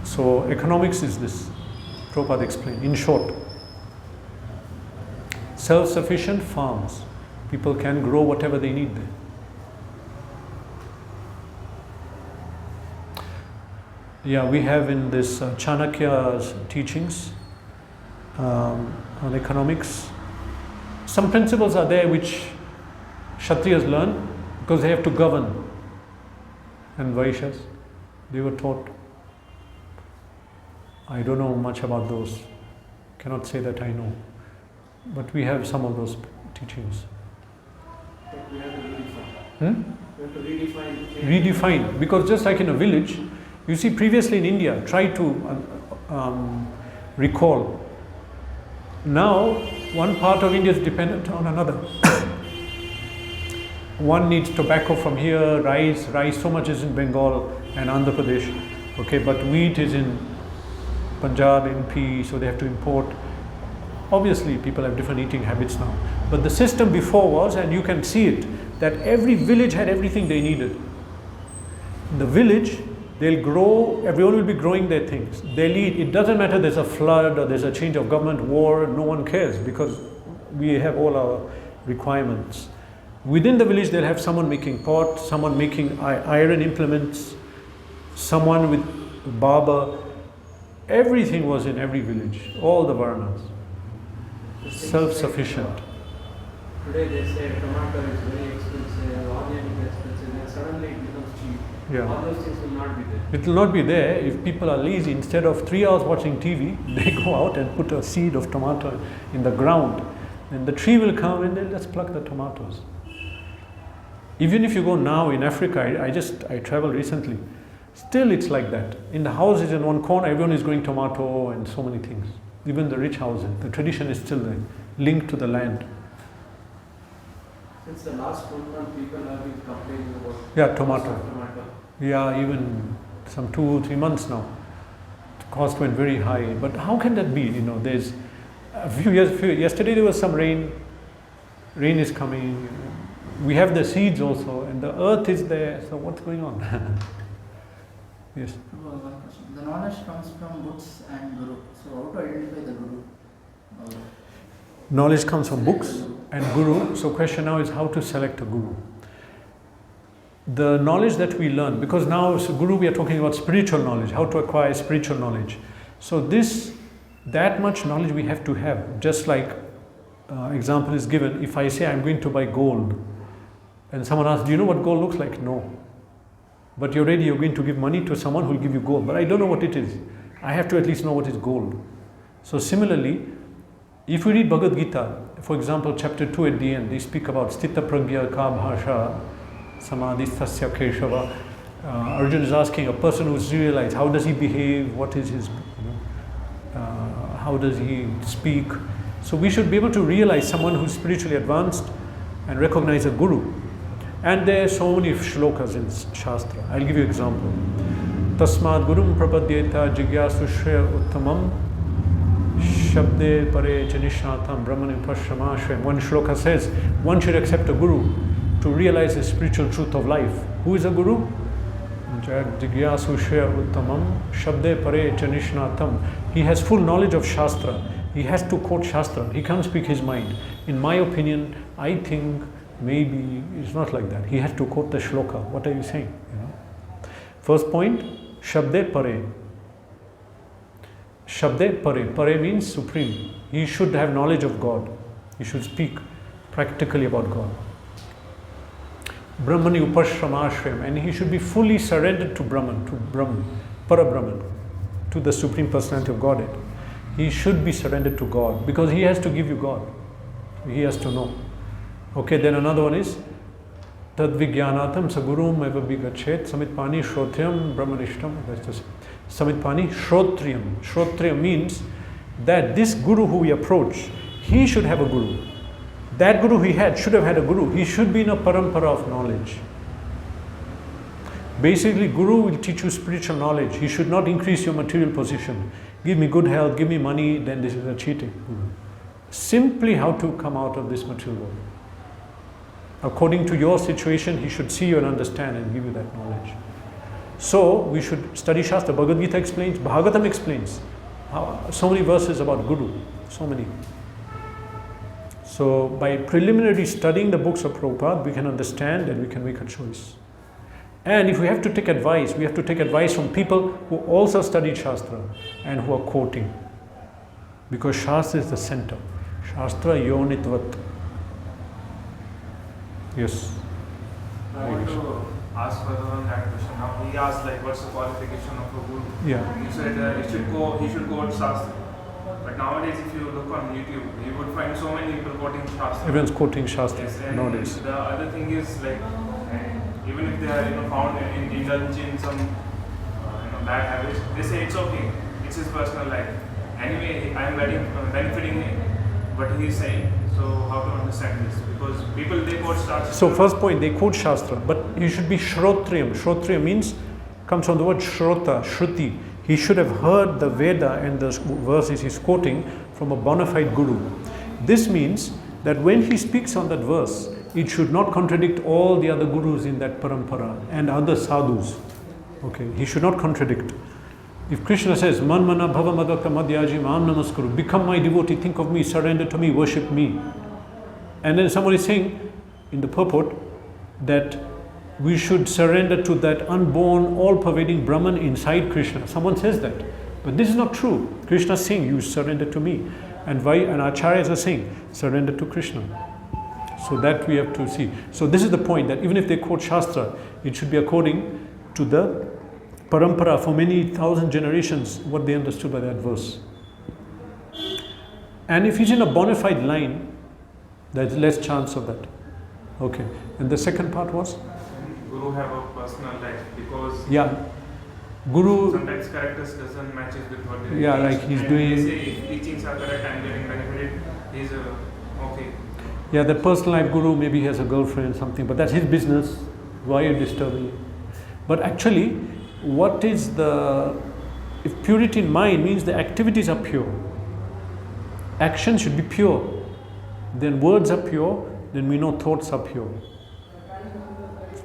So economics is this. Prabhupada explained. In short, self-sufficient farms. People can grow whatever they need there. Yeah, we have in this Chanakya's teachings on economics, some principles are there which Kshatriyas learn because they have to govern, and Vaishyas, they were taught. I don't know much about those, cannot say that I know, but we have some of those teachings. But we have to redefine. We have to redefine. Redefine, because just like in a village, you see previously in India, try to recall. Now, one part of India is dependent on another. One needs tobacco from here, rice, so much is in Bengal and Andhra Pradesh. Okay, but wheat is in Punjab, MP, so they have to import. Obviously, people have different eating habits now. But the system before was, and you can see it, that every village had everything they needed. In the village, they'll grow, everyone will be growing their things. They'll eat, it doesn't matter there's a flood or there's a change of government, war, no one cares because we have all our requirements. Within the village, they'll have someone making pot, someone making iron implements, someone with barber. Everything was in every village, all the Varnas. Self-sufficient. Today they say tomato is very expensive, onion is expensive, and suddenly it becomes cheap. Yeah. All those things will not be there. It will not be there if people are lazy. Instead of 3 hours watching TV, they go out and put a seed of tomato in the ground. And the tree will come and they'll just pluck the tomatoes. Even if you go now in Africa, I traveled recently. Still it's like that. In the houses in one corner, everyone is growing tomato and so many things. Even the rich houses, the tradition is still there, linked to the land. Since the last 1 month, people have been complaining about Yeah, tomato. tomato. Yeah, even some 2-3 months now. The cost went very high. But how can that be? You know, there's a few years, yesterday there was some rain. Rain is coming. We have the seeds also, and the earth is there. So what's going on? Yes. One question. The knowledge comes from books and guru. So how to identify the guru? Knowledge comes from books and guru. So question now is how to select a guru. The knowledge that we learn, because now as a guru we are talking about spiritual knowledge, how to acquire spiritual knowledge. So that much knowledge we have to have. Just like example is given, if I say I'm going to buy gold, and someone asks, do you know what gold looks like? No. But you're going to give money to someone who will give you gold. But I don't know what it is. I have to at least know what is gold. So similarly, if we read Bhagavad Gita, for example, chapter 2 at the end, they speak about Sthita Pragya Ka Bhasha Samadhisthasya Keshava. Arjuna is asking a person who's realized, how does he behave, what is his, how does he speak. So we should be able to realize someone who's spiritually advanced and recognize a guru. And there are so many shlokas in Shastra. I'll give you an example. Tasmad gurum prapadyeta jigyasu shreya uttamam shabde pare chanishnatam brahmani pashamashem. One shloka says, one should accept a guru to realize the spiritual truth of life. Who is a guru? Jigyasu shreya uttamam shabde pare chanishnatam. He has full knowledge of Shastra. He has to quote Shastra. He can't speak his mind. In my opinion, I think maybe it's not like that. He has to quote the shloka. What are you saying? You know? First point, Shabde Pare. Shabde Pare. Pare means supreme. He should have knowledge of God. He should speak practically about God. Brahmani Upashramashrayam. And he should be fully surrendered to Brahman, Para-Brahman, to the Supreme Personality of Godhead. He should be surrendered to God because he has to give you God. He has to know. Okay, then another one is Tadvigyanatam Sagurum Eva Bigachet Samitpani Shrotriyam Brahmanishtam. Samitpani Shrotriyam. Shrotriyam means that this guru who we approach, he should have a guru. That guru he had should have had a guru. He should be in a parampara of knowledge. Basically, guru will teach you spiritual knowledge. He should not increase your material position. Give me good health, give me money, then this is a cheating. Simply how to come out of this material world. According to your situation, he should see you and understand and give you that knowledge. So, we should study Shastra. Bhagavad Gita explains, Bhagavatam explains. So many verses about Guru. So many. So, by preliminarily studying the books of Prabhupada, we can understand and we can make a choice. And if we have to take advice, we have to take advice from people who also studied Shastra and who are quoting. Because Shastra is the center. Shastra yonitvat. Yes. I want to ask further on that question. Now he asked like, what's the qualification of a guru? Yeah. You said he should quote Shastra. But nowadays, if you look on YouTube, you would find so many people quoting Shastra. Everyone's quoting Shastra Yes, and nowadays. the other thing is like, even if they are found in indulge in some bad habits, they say it's okay. It's his personal life. Anyway, I am benefiting what he is saying. So how to understand this? Because people, they quote Shastra. So first point, they quote Shastra, but you should be Shrotriyam. Shrotriyam means, comes from the word Shrota, Shruti. He should have heard the Veda and the verses he's quoting from a bona fide guru. This means that when he speaks on that verse, it should not contradict all the other gurus in that parampara and other sadhus. Okay, he should not contradict. If Krishna says, Man mana bhava madhaka madhyaji mam namaskuru, become my devotee, think of me, surrender to me, worship me. And then somebody is saying in the purport that we should surrender to that unborn, all-pervading Brahman inside Krishna. Someone says that. But this is not true. Krishna is saying, you surrender to me. And Acharyas are saying, surrender to Krishna. So that we have to see. So this is the point, that even if they quote Shastra, it should be according to the parampara for many thousand generations, what they understood by that verse. And if he's in a bona fide line, there's less chance of that. Okay. And the second part was? Guru have a personal life because Yeah. Guru, sometimes characters doesn't matches with what they Yeah, teach. like he's And doing- they say if teachings are correct, I'm getting benefited. He's okay. yeah, the personal life guru, maybe he has a girlfriend, something, but that's his business. Why are you disturbing it? But actually, what is if purity in mind means the activities are pure, action should be pure, then words are pure, then we know thoughts are pure.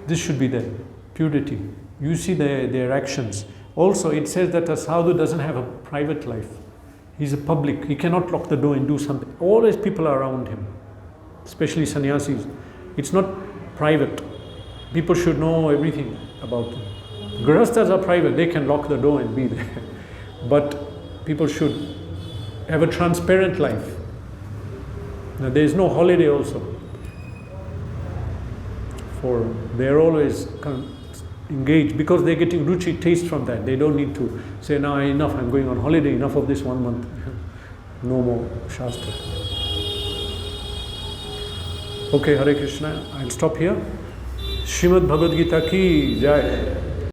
This should be there, purity. You see their actions. Also, it says that a sadhu doesn't have a private life. He's a public. He cannot lock the door and do something. Always people are around him, especially sannyasis. It's not private. People should know everything about them. Grihasthas are private. They can lock the door and be there. But people should have a transparent life. Now, there is no holiday also. They're always engaged because they're getting ruchi taste from that. They don't need to say, now enough, I'm going on holiday, enough of this 1 month. No more Shastra. Okay, Hare Krishna. I'll stop here. Srimad Bhagavad Gita ki jai.